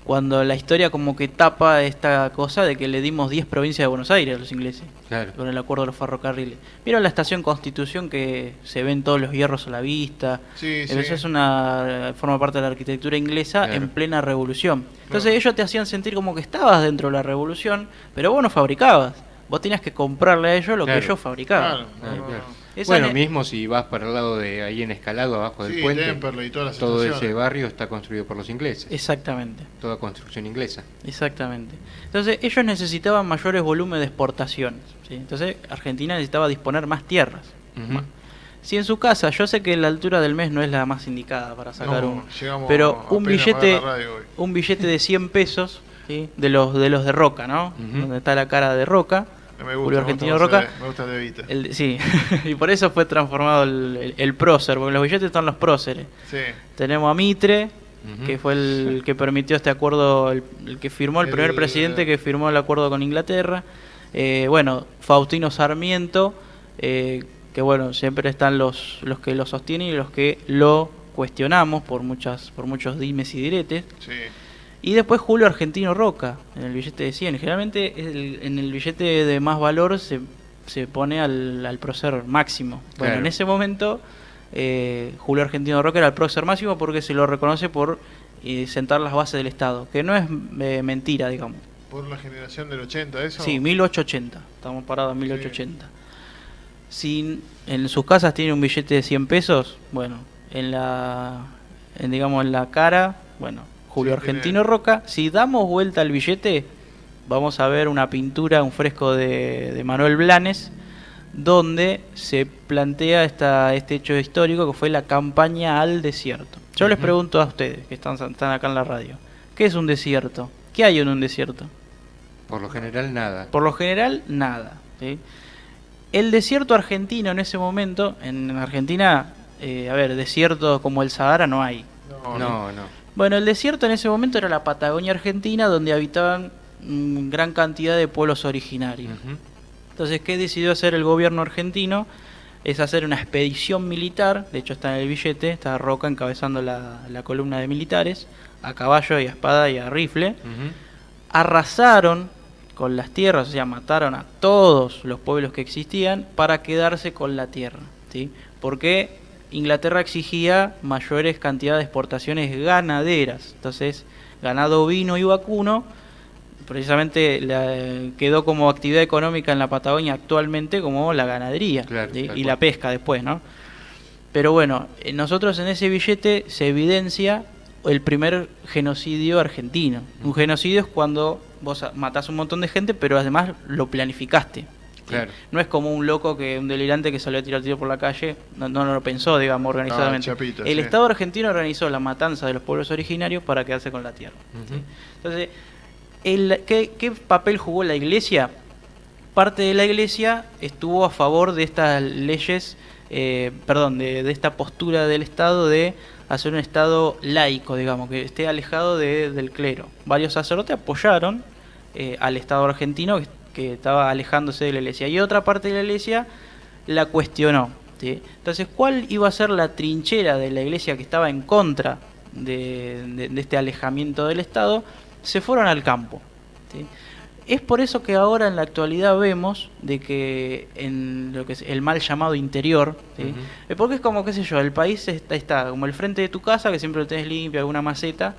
cuando la historia como que tapa esta cosa de que le dimos 10 provincias de Buenos Aires a los ingleses, Claro. con el acuerdo de los ferrocarriles. ¿Vieron la estación Constitución que se ven todos los hierros a la vista? Sí, Eso sí. forma parte de la arquitectura inglesa, Claro. en plena revolución. Entonces Claro. ellos te hacían sentir como que estabas dentro de la revolución, pero vos no fabricabas. Vos tenías que comprarle a ellos lo Claro. que ellos fabricaban. Claro, Claro. Bueno, mismo si vas para el lado de ahí en Escalado, abajo del Sí, puente, Temperley y todas las todo estaciones. ese barrio está construido por los ingleses. Exactamente. Toda construcción inglesa. Exactamente. Entonces, ellos necesitaban mayores volúmenes de exportaciones, ¿sí? Entonces, Argentina necesitaba disponer más tierras. Ujú. Si en su casa, yo sé que la altura del mes no es la más indicada para sacar No, llegamos pero un apenas a billete, apagar la radio hoy. un billete de 100 pesos, ¿sí? de los de Roca, ¿no? Ujú. Donde está la cara de Roca, Me Julio gusta, Argentino cómo se Roca. ve, me gusta el de Evita. Sí, y por eso fue transformado el prócer, porque los billetes son los próceres. Sí. Tenemos a Mitre, Ujú. que fue el que permitió este acuerdo, el que firmó, el primer presidente que firmó el acuerdo con Inglaterra. Bueno, Faustino Sarmiento, que bueno, siempre están los que lo sostienen y los que lo cuestionamos por muchos dimes y diretes. Sí. Y después Julio Argentino Roca, en el billete de 100. Generalmente en el billete de más valor se pone al prócer máximo. Bueno, Claro. en ese momento Julio Argentino Roca era el prócer máximo porque se lo reconoce por sentar las bases del Estado, que no es mentira, digamos. Por la generación del 80, ¿eso? Sí, 1880, estamos parados en 1880. Si en sus casas tiene un billete de 100 pesos, bueno, digamos en la cara, bueno, Julio Sí, Argentino Roca. Si damos vuelta al billete, vamos a ver una pintura, un fresco de Manuel Blanes, donde se plantea este hecho histórico que fue la campaña al desierto. Yo les pregunto a ustedes, que están acá en la radio, ¿qué es un desierto? ¿Qué hay en un desierto? Por lo general nada. Por lo general, nada, ¿sí? El desierto argentino en ese momento, en Argentina, desiertos como el Sahara no hay. No. Bueno, el desierto en ese momento era la Patagonia Argentina, donde habitaban gran cantidad de pueblos originarios. Ujú. Entonces, ¿qué decidió hacer el gobierno argentino? Es hacer una expedición militar, de hecho está en el billete, está Roca encabezando la columna de militares, a caballo y a espada y a rifle. Ujú. Arrasaron con las tierras, o sea, mataron a todos los pueblos que existían para quedarse con la tierra, ¿sí? Porque Inglaterra exigía mayores cantidades de exportaciones ganaderas. Entonces, ganado ovino y vacuno, precisamente quedó como actividad económica en la Patagonia actualmente como la ganadería, Claro, ¿sí? tal Y cual. la pesca después, ¿no? Pero bueno, nosotros en ese billete se evidencia el primer genocidio argentino. Un genocidio es cuando vos matás un montón de gente, pero además lo planificaste. ¿sí? Claro. No es como un loco, un delirante que salió a tirar tiro por la calle, no lo pensó, digamos, organizadamente. chapita, El sí. Estado argentino organizó la matanza de los pueblos originarios para quedarse con la tierra. Ujú. Entonces, ¿qué papel jugó la Iglesia? Parte de la Iglesia estuvo a favor de estas leyes, de esta postura del Estado de hacer un Estado laico, digamos, que esté alejado del clero. Varios sacerdotes apoyaron al Estado argentino que estaba alejándose de la Iglesia. Y otra parte de la Iglesia la cuestionó, ¿sí? Entonces, ¿cuál iba a ser la trinchera de la Iglesia que estaba en contra de este alejamiento del Estado? Se fueron al campo, ¿sí? Es por eso que ahora en la actualidad vemos de que en lo que es el mal llamado interior, ¿sí? Porque es como, qué sé yo, el país está como el frente de tu casa, que siempre lo tenés limpio, alguna maceta.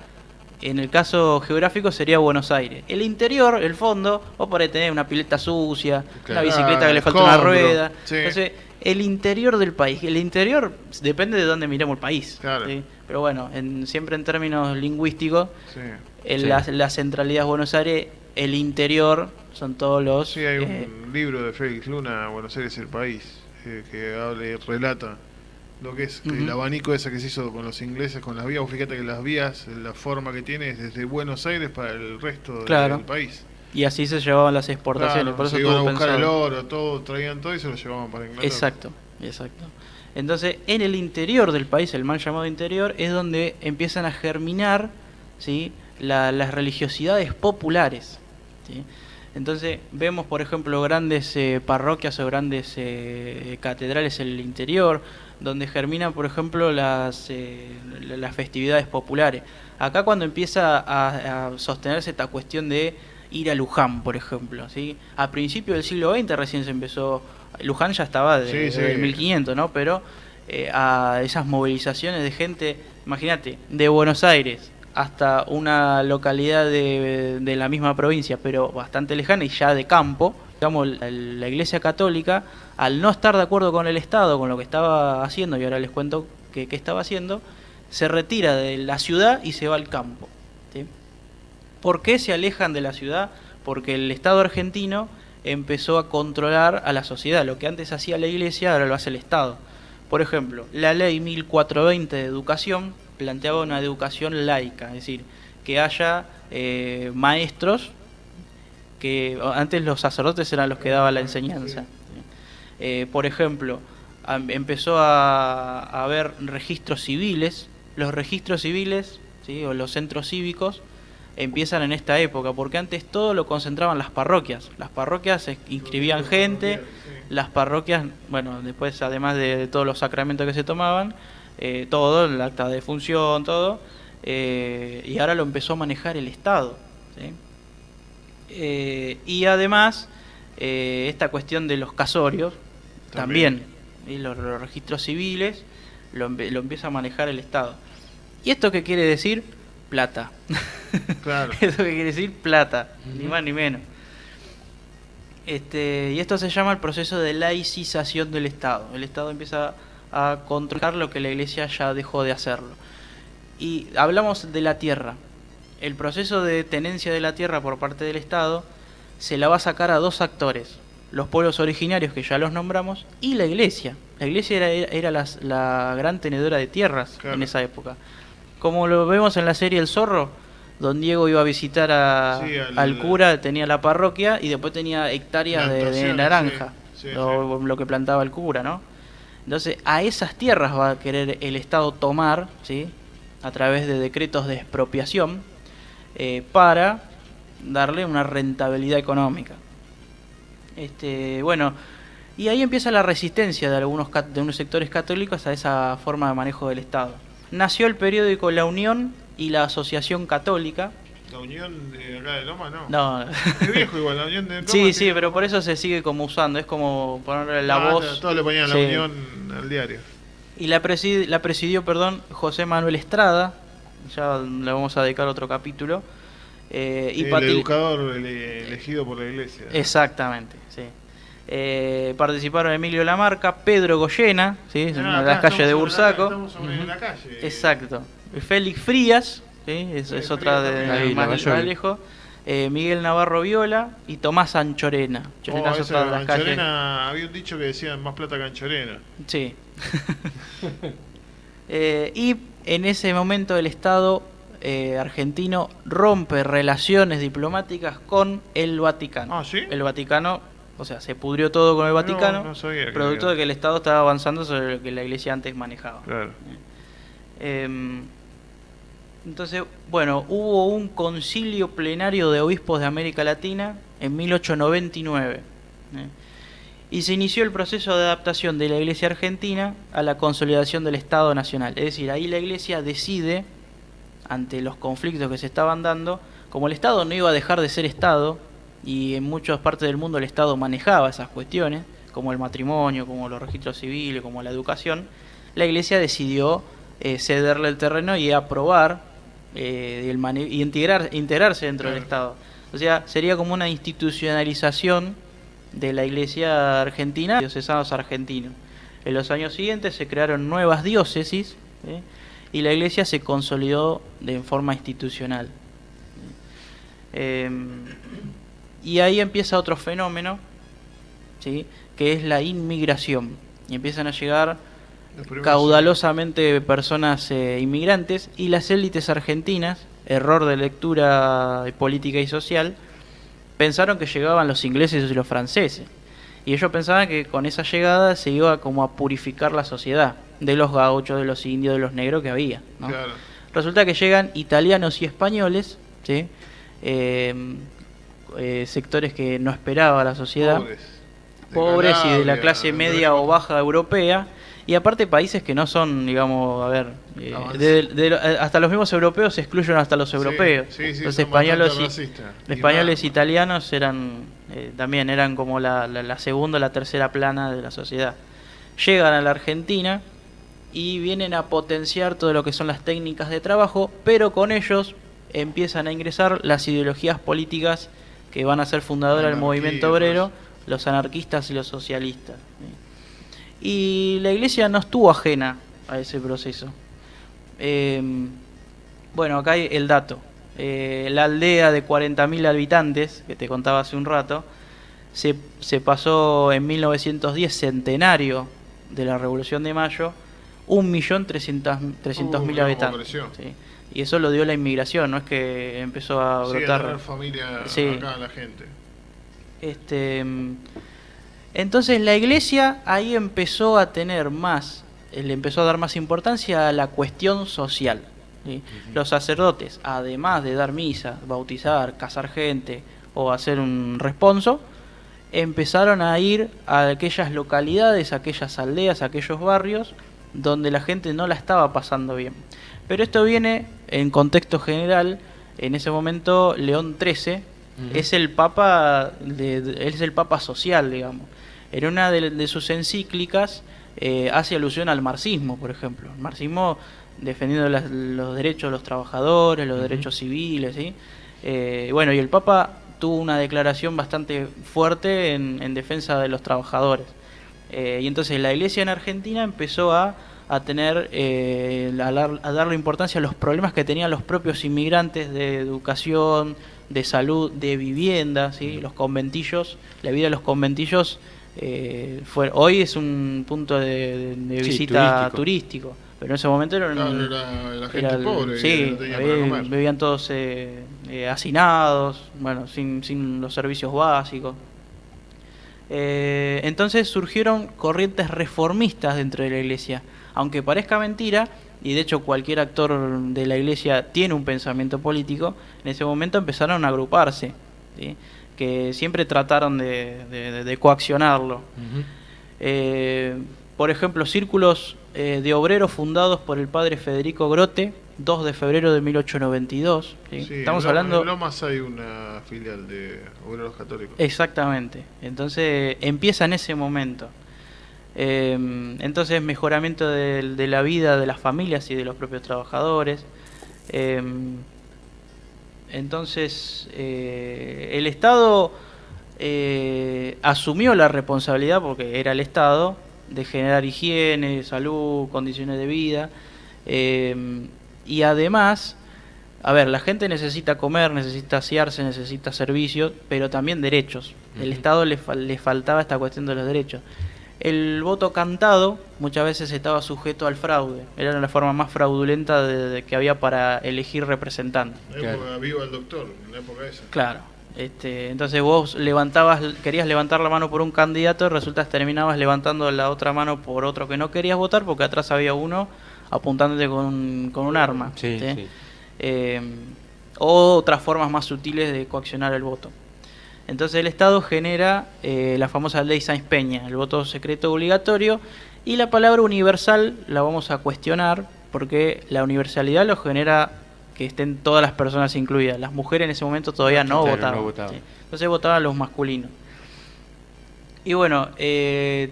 En el caso geográfico sería Buenos Aires. El interior, el fondo, vos podés tener una pileta sucia, una bicicleta que le falta una escombro, rueda. sí. Entonces, el interior del país. El interior depende de dónde miremos el país. Claro. ¿sí? Pero bueno, siempre en términos lingüísticos, Sí. en la centralidad de Buenos Aires, el interior son todos los... Sí, hay un libro de Félix Luna, Buenos Aires el país, que relata lo que es el abanico ese que se hizo con los ingleses, con las vías. Vos fíjate que las vías, la forma que tiene es desde Buenos Aires para el resto Claro. del país. Y así se llevaban las exportaciones. Claro, por eso se iban a todo buscar pensado. el oro, todo, traían todo y se lo llevaban para Inglaterra. Exacto. Entonces, en el interior del país, el mal llamado interior, es donde empiezan a germinar, ¿sí? Las religiosidades populares, ¿sí? Entonces, vemos, por ejemplo, grandes parroquias o grandes catedrales en el interior, donde germinan, por ejemplo, las festividades populares. Acá cuando empieza a sostenerse esta cuestión de ir a Luján, por ejemplo, ¿sí? A principios del siglo XX recién se empezó. Luján ya estaba desde el 1500, ¿no? Pero a esas movilizaciones de gente, imagínate, de Buenos Aires hasta una localidad de la misma provincia, pero bastante lejana y ya de campo, digamos, la Iglesia Católica, al no estar de acuerdo con el Estado, con lo que estaba haciendo, y ahora les cuento qué estaba haciendo, se retira de la ciudad y se va al campo, ¿sí? ¿Por qué se alejan de la ciudad? Porque el Estado argentino empezó a controlar a la sociedad. Lo que antes hacía la Iglesia, ahora lo hace el Estado. Por ejemplo, la ley 1420 de educación planteaba una educación laica, es decir, que haya maestros, que antes los sacerdotes eran los que daban la enseñanza. Por ejemplo, empezó a haber registros civiles. Los registros civiles, ¿sí?, o los centros cívicos empiezan en esta época, porque antes todo lo concentraban las parroquias. Las parroquias inscribían gente, las parroquias, bueno, después además de todos los sacramentos que se tomaban, todo, el acta de defunción, todo, y ahora lo empezó a manejar el Estado, ¿sí? Y además, esta cuestión de los casorios, también, y los registros civiles, lo empieza a manejar el Estado. ¿Y esto qué quiere decir? Plata. Claro. Eso que quiere decir plata, ni más ni menos. Y esto se llama el proceso de laicización del Estado. El Estado empieza a controlar lo que la Iglesia ya dejó de hacerlo. Y hablamos de la tierra. El proceso de tenencia de la tierra por parte del Estado se la va a sacar a dos actores: los pueblos originarios, que ya los nombramos, y la Iglesia. La Iglesia era la gran tenedora de tierras, claro, en esa época. Como lo vemos en la serie El Zorro, don Diego iba a visitar al cura, tenía la parroquia y después tenía hectáreas de naranja, lo que plantaba el cura, ¿no? Entonces, a esas tierras va a querer el Estado tomar, ¿sí?, a través de decretos de expropiación, para darle una rentabilidad económica. Bueno, y ahí empieza la resistencia de unos sectores católicos a esa forma de manejo del Estado. Nació el periódico La Unión y la Asociación Católica. ¿La Unión de acá de Loma, no? No. Es viejo igual, La Unión de Loma. Sí, pero por eso se sigue como usando, es como ponerle la voz. Todos le ponían La Unión al diario. Y la presidió, José Manuel Estrada, ya le vamos a dedicar otro capítulo. El educador elegido por la Iglesia. Exactamente, sí. Participaron Emilio Lamarca, Pedro Goyena, ¿sí?, en las calles de Bursaco. Estamos sobre la calle. Exacto. Félix Frías, ¿sí?, es otra de más lejos. Miguel Navarro Viola y Tomás Anchorena. Anchorena, había un dicho que decían más plata que Anchorena. Sí. Y en ese momento el Estado argentino rompe relaciones diplomáticas con el Vaticano. ¿Ah, sí? El Vaticano, o sea, se pudrió todo con el Vaticano, no sabía producto de que el Estado estaba avanzando sobre lo que la Iglesia antes manejaba. Claro. Entonces, bueno, hubo un concilio plenario de obispos de América Latina en 1899, y se inició el proceso de adaptación de la Iglesia argentina a la consolidación del Estado nacional. Es decir, ahí la Iglesia decide, ante los conflictos que se estaban dando, como el Estado no iba a dejar de ser Estado, y en muchas partes del mundo el Estado manejaba esas cuestiones, como el matrimonio, como los registros civiles, como la educación, la Iglesia decidió cederle el terreno y aprobar y integrarse dentro del Estado. O sea, sería como una institucionalización de la Iglesia argentina, diocesanos argentinos. En los años siguientes se crearon nuevas diócesis, y la Iglesia se consolidó de forma institucional. Y ahí empieza otro fenómeno, ¿sí?, que es la inmigración. Y empiezan a llegar caudalosamente personas inmigrantes, y las élites argentinas, error de lectura política y social, pensaron que llegaban los ingleses y los franceses. Y ellos pensaban que con esa llegada se iba como a purificar la sociedad de los gauchos, de los indios, de los negros que había, ¿no? Claro. Resulta que llegan italianos y españoles, ¿sí?, sectores que no esperaba la sociedad, pobres y de la clase media o baja europea, y aparte países que no son, digamos, a ver, hasta los mismos europeos se excluyen hasta los europeos. Los españoles italianos eran también eran como la segunda o la tercera plana de la sociedad. Llegan a la Argentina y vienen a potenciar todo lo que son las técnicas de trabajo, pero con ellos empiezan a ingresar las ideologías políticas que van a ser fundadoras del movimiento obrero, los anarquistas y los socialistas. Y la iglesia no estuvo ajena a ese proceso. Bueno, acá hay el dato. La aldea de 40.000 habitantes, que te contaba hace un rato, se pasó en 1910, centenario de la Revolución de Mayo, 1.300.000 habitantes. ¿Sí? Y eso lo dio la inmigración, no es que empezó a brotar. Sí, a tener familia sí. acá la gente. Entonces la iglesia ahí empezó a tener más, le empezó a dar más importancia a la cuestión social. ¿Sí? Los sacerdotes, además de dar misa, bautizar, casar gente o hacer un responso, empezaron a ir a aquellas localidades, a aquellas aldeas, a aquellos barrios donde la gente no la estaba pasando bien. Pero esto viene en contexto general. En ese momento León XIII es el papa él es el papa social, digamos. En una de sus encíclicas hace alusión al marxismo, por ejemplo. El marxismo defendiendo los derechos de los trabajadores, los derechos civiles, ¿sí? Bueno, y el papa tuvo una declaración bastante fuerte en defensa de los trabajadores. Y entonces la iglesia en Argentina empezó a tener, a darle importancia a los problemas que tenían los propios inmigrantes de educación, de salud, de vivienda, ¿sí? Los conventillos, la vida de los conventillos hoy es un punto de visita turístico, pero en ese momento era la gente pobre, sí, no tenía para comer. vivían todos hacinados, bueno, sin los servicios básicos. Entonces surgieron corrientes reformistas dentro de la iglesia, aunque parezca mentira, y de hecho cualquier actor de la iglesia tiene un pensamiento político. En ese momento empezaron a agruparse, ¿sí? Que siempre trataron de coaccionarlo. Por ejemplo, círculos de obreros fundados por el padre Federico Grote, 2 de febrero de 1892. ¿Sí? Sí, Estamos en hablando... Lomas hay una filial de obreros católicos. Exactamente. Entonces empieza en ese momento. Entonces mejoramiento de la vida de las familias y de los propios trabajadores. Entonces el Estado asumió la responsabilidad, porque era el Estado, de generar higiene, salud, condiciones de vida. Y además, a ver, la gente necesita comer, necesita asearse, necesita servicios, pero también derechos. El Estado le faltaba esta cuestión de los derechos. El voto cantado muchas veces estaba sujeto al fraude. Era la forma más fraudulenta que había para elegir representantes. En la época viva el doctor, en la época esa. Claro. Entonces vos querías levantar la mano por un candidato, y resulta que terminabas levantando la otra mano por otro que no querías votar, porque atrás había uno apuntándote con un arma. Sí, ¿sí? Sí. O otras formas más sutiles de coaccionar el voto. Entonces el Estado genera la famosa ley Sáenz-Peña, el voto secreto obligatorio, y la palabra universal la vamos a cuestionar, porque la universalidad lo genera que estén todas las personas incluidas. Las mujeres en ese momento todavía no votaban. ¿Sí? Entonces votaban los masculinos. Y bueno,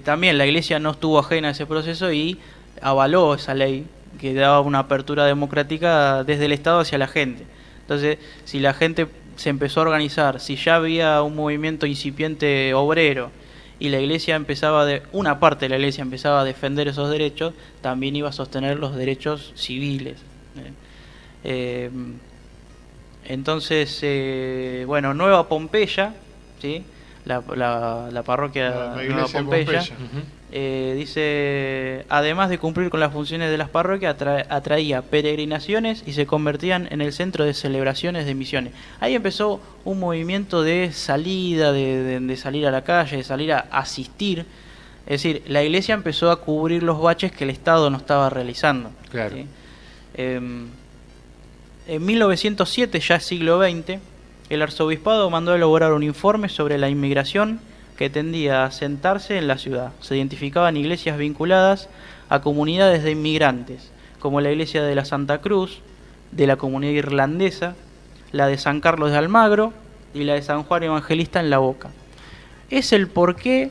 también la iglesia no estuvo ajena a ese proceso y avaló esa ley que daba una apertura democrática desde el Estado hacia la gente. Entonces, si la gente se empezó a organizar, si ya había un movimiento incipiente obrero y la iglesia una parte de la iglesia empezaba a defender esos derechos, también iba a sostener los derechos civiles. Entonces, bueno, Nueva Pompeya, ¿sí? la parroquia Nueva Pompeya, dice, además de cumplir con las funciones de las parroquias, atraía peregrinaciones y se convertían en el centro de celebraciones de misiones. Ahí empezó un movimiento de salida, de salir a la calle, de salir a asistir. Es decir, la iglesia empezó a cubrir los baches que el Estado no estaba realizando. Claro. ¿Sí? En 1907, ya siglo XX, el arzobispado mandó a elaborar un informe sobre la inmigración que tendía a asentarse en la ciudad. Se identificaban iglesias vinculadas a comunidades de inmigrantes, como la iglesia de la Santa Cruz, de la comunidad irlandesa, la de San Carlos de Almagro y la de San Juan Evangelista en La Boca. Es el porqué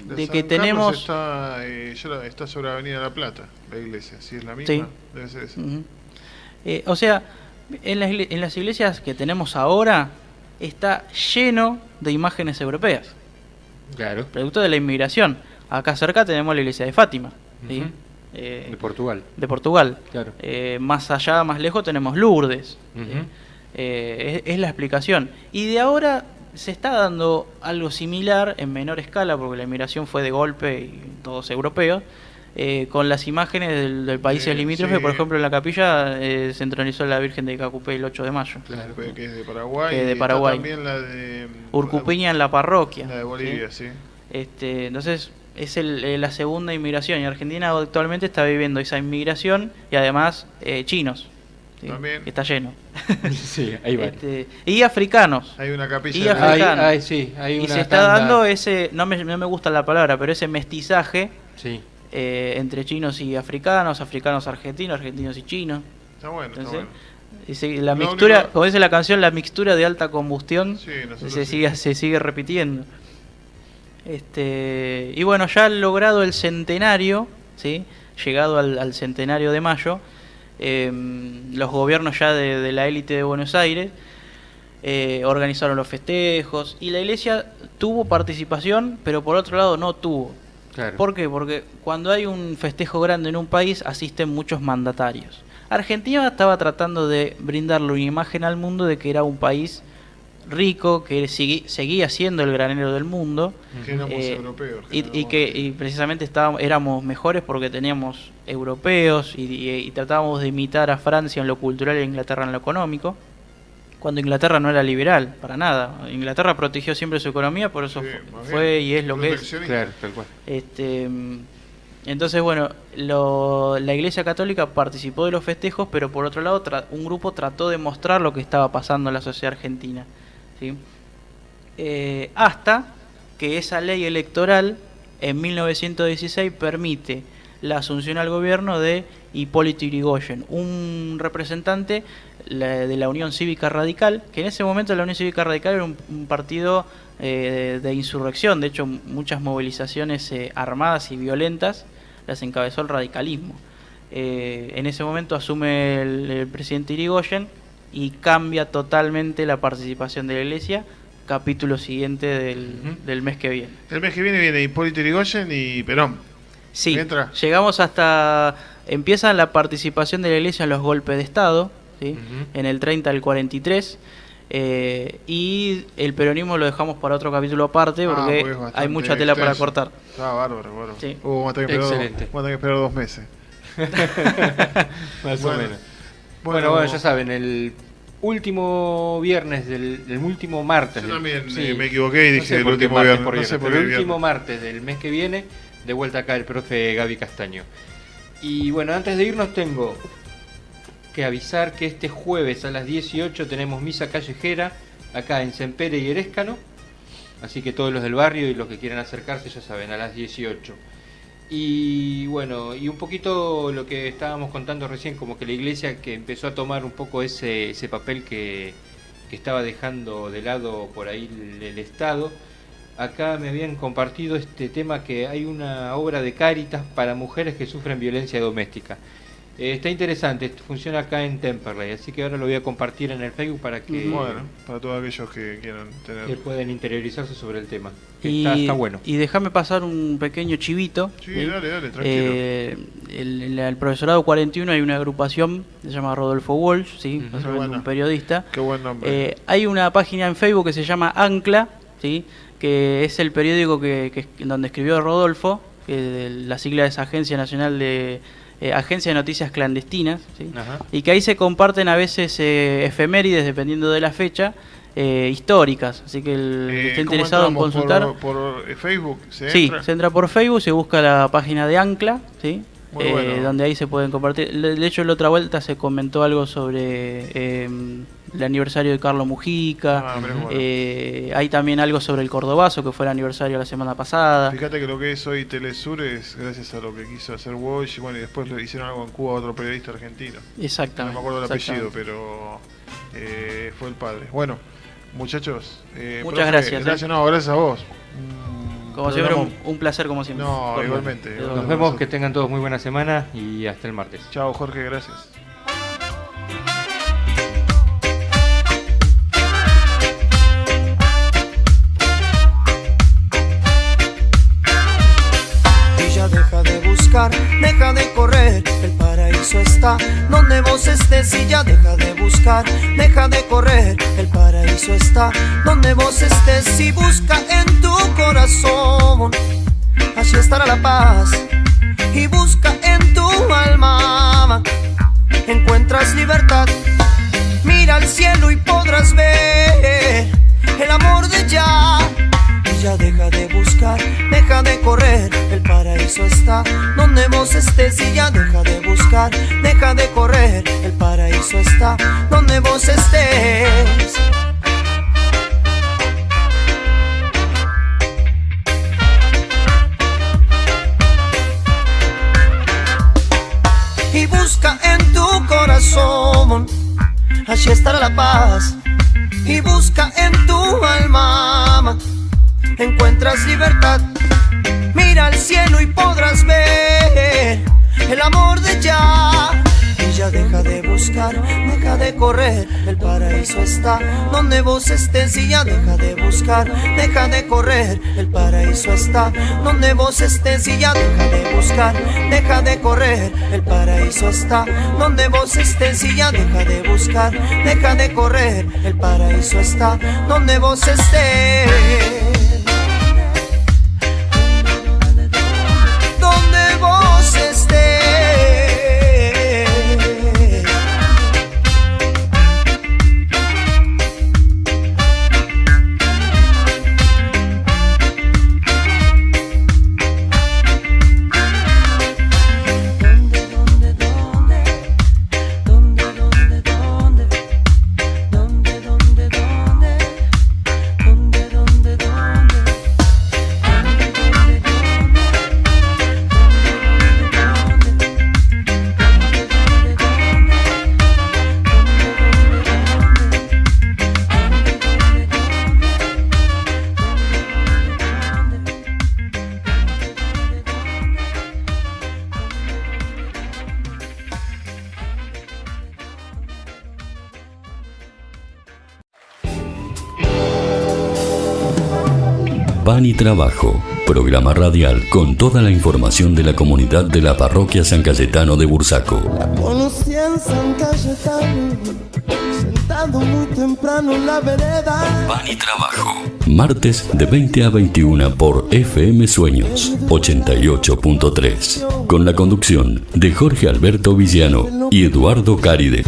de que tenemos... Está sobre Avenida La Plata, la iglesia. Si es la misma, sí. Debe ser esa. O sea, en las iglesias que tenemos ahora está lleno de imágenes europeas. Claro. producto de la inmigración. Acá cerca tenemos la iglesia de Fátima, ¿sí? Ujú. De Portugal. De Portugal. Claro. Más allá, más lejos, tenemos Lourdes. ¿sí? Ujú. Es la explicación. Y de ahora se está dando algo similar en menor escala, porque la inmigración fue de golpe y todos europeos, con las imágenes del países limítrofes. sí. Por ejemplo, en la capilla se entronizó la Virgen de Cacupé el 8 de mayo. Claro. Que es de Paraguay. Que es de y está Paraguay. también la de Urcupiña en la parroquia. La de Bolivia, sí. Entonces es la segunda inmigración, y Argentina actualmente está viviendo esa inmigración y además chinos, ¿sí? También. Que está lleno. Sí, ahí va. Y africanos. Hay una capilla. Y de- africano. Sí, hay Y una se está tanda- dando ese, no me gusta la palabra, pero ese mestizaje Sí. entre chinos y africanos, africanos argentinos, argentinos y chinos. Está bueno, está Entonces, bueno. la Lo mixtura, único- como dice la canción, la mixtura de alta combustión Sí, nosotros se sí. sigue repitiendo. Y bueno, ya han logrado el centenario, ¿sí? Llegado al centenario de mayo, los gobiernos ya de la élite de Buenos Aires organizaron los festejos, y la iglesia tuvo participación, pero por otro lado no tuvo. Claro. ¿Por qué? Porque cuando hay un festejo grande en un país asisten muchos mandatarios. Argentina estaba tratando de brindarle una imagen al mundo de que era un país rico, que seguía siendo el granero del mundo, Que éramos eh, europeos. y precisamente éramos mejores porque teníamos europeos y tratábamos de imitar a Francia en lo cultural y a Inglaterra en lo económico, cuando Inglaterra no era liberal, para nada. Inglaterra protegió siempre su economía, por eso Sí, más fue bien. y es lo que es. Proteccionista. Claro, tal cual. Entonces, bueno, la Iglesia Católica participó de los festejos, pero por otro lado un grupo trató de mostrar lo que estaba pasando en la sociedad argentina, ¿sí? Hasta que esa ley electoral en 1916 permite la asunción al gobierno de Hipólito Yrigoyen, un representante de la Unión Cívica Radical, que en ese momento la Unión Cívica Radical era un partido de insurrección. De hecho, muchas movilizaciones armadas y violentas las encabezó el radicalismo. En ese momento asume el presidente Yrigoyen y cambia totalmente la participación de la iglesia, capítulo siguiente del mes que viene. El mes que viene Hipólito Yrigoyen y Perón. Sí, Entra. llegamos hasta... Empieza la participación de la iglesia en los golpes de Estado, ¿sí? Ujú. En el 30 al 43, y el peronismo lo dejamos para otro capítulo aparte porque porque es bastante hay mucha tela para extenso. cortar. Ah, bárbaro, bárbaro. Sí. Vamos a tener que esperar Excelente. vamos a tener que esperar 2 meses. Más Bueno. o menos. Bueno, ya saben, el último viernes del último martes. Yo del- también sí, me equivoqué y no dije sé el por qué último martes viernes. por No sé viernes, por pero qué el viernes. último martes del mes que viene, de vuelta acá el profe Gaby Castaño. Y bueno, antes de irnos tengo que avisar que este jueves a las 18 tenemos misa callejera acá en Sempere y Erescano. Así que todos los del barrio y los que quieran acercarse ya saben, a las 18. Y bueno, y un poquito lo que estábamos contando recién, como que la iglesia que empezó a tomar un poco ese papel que estaba dejando de lado por ahí el Estado. Acá me habían compartido este tema que hay una obra de Cáritas para mujeres que sufren violencia doméstica. Está interesante, esto funciona acá en Temperley, así que ahora lo voy a compartir en el Facebook para que, Bueno, para todos aquellos que quieran tener. que puedan interiorizarse sobre el tema. Que Y, está bueno. y déjame pasar un pequeño chivito. Sí, dale, tranquilo. En el profesorado 41 hay una agrupación que se llama Rodolfo Walsh, ¿sí? Ujú. Básicamente Bueno. un periodista. Qué buen nombre. Hay una página en Facebook que se llama Ancla, ¿sí? Que es el periódico donde escribió Rodolfo, que la sigla es Agencia Nacional de Agencia de Noticias Clandestinas, ¿sí? Ajá. Y que ahí se comparten a veces efemérides, dependiendo de la fecha, históricas. Así que el que esté ¿Cómo interesado en entramos? consultar... ¿Por Facebook? Sí, entra? se entra por Facebook, se busca la página de Ancla, ¿sí? Muy bueno. Donde ahí se pueden compartir. De hecho, la otra vuelta se comentó algo sobre el aniversario de Carlos Mujica. Ah, pero bueno. Hay también algo sobre el Cordobazo, que fue el aniversario la semana pasada. Fíjate que lo que es hoy Telesur es gracias a lo que quiso hacer Walsh. Y bueno, y después le hicieron algo en Cuba a otro periodista argentino. No Exactamente. me acuerdo el apellido, exactamente. pero fue el padre. Bueno, muchachos. Muchas gracias, Gracias, no, gracias a vos. Como siempre, Programón. un placer como siempre. No, Por- igualmente. de- Nos vemos, que tengan todos muy buena semana y hasta el martes. Chao, Jorge, gracias. estés y ya deja de buscar, deja de correr, el paraíso está donde vos estés y busca en tu corazón, allí estará la paz y busca en tu alma, encuentras libertad, mira al cielo y podrás ver el amor de ya. Y ya deja de buscar, deja de correr, el paraíso está donde vos estés y ya deja de buscar, deja de correr, el paraíso está donde vos estés. Y busca en tu corazón, allí estará la paz. Y busca en tu alma, encuentras libertad. Mira al cielo y podrás ver el amor de ya. Y ya deja de buscar, deja de correr, el paraíso está donde vos estés y ya deja de buscar, deja de correr, el paraíso está donde vos estés y ya deja de buscar, deja de correr, el paraíso está donde vos estés y ya deja de buscar, deja de correr, el paraíso está donde vos estés. Donde vos estés. Pan y Trabajo, programa radial con toda la información de la comunidad de la parroquia San Cayetano de Bursaco. Conocí en San Cayetano, sentado muy temprano en la vereda. Pan y Trabajo, martes de 20 a 21 por FM Sueños 88.3, con la conducción de Jorge Alberto Villano y Eduardo Cáride.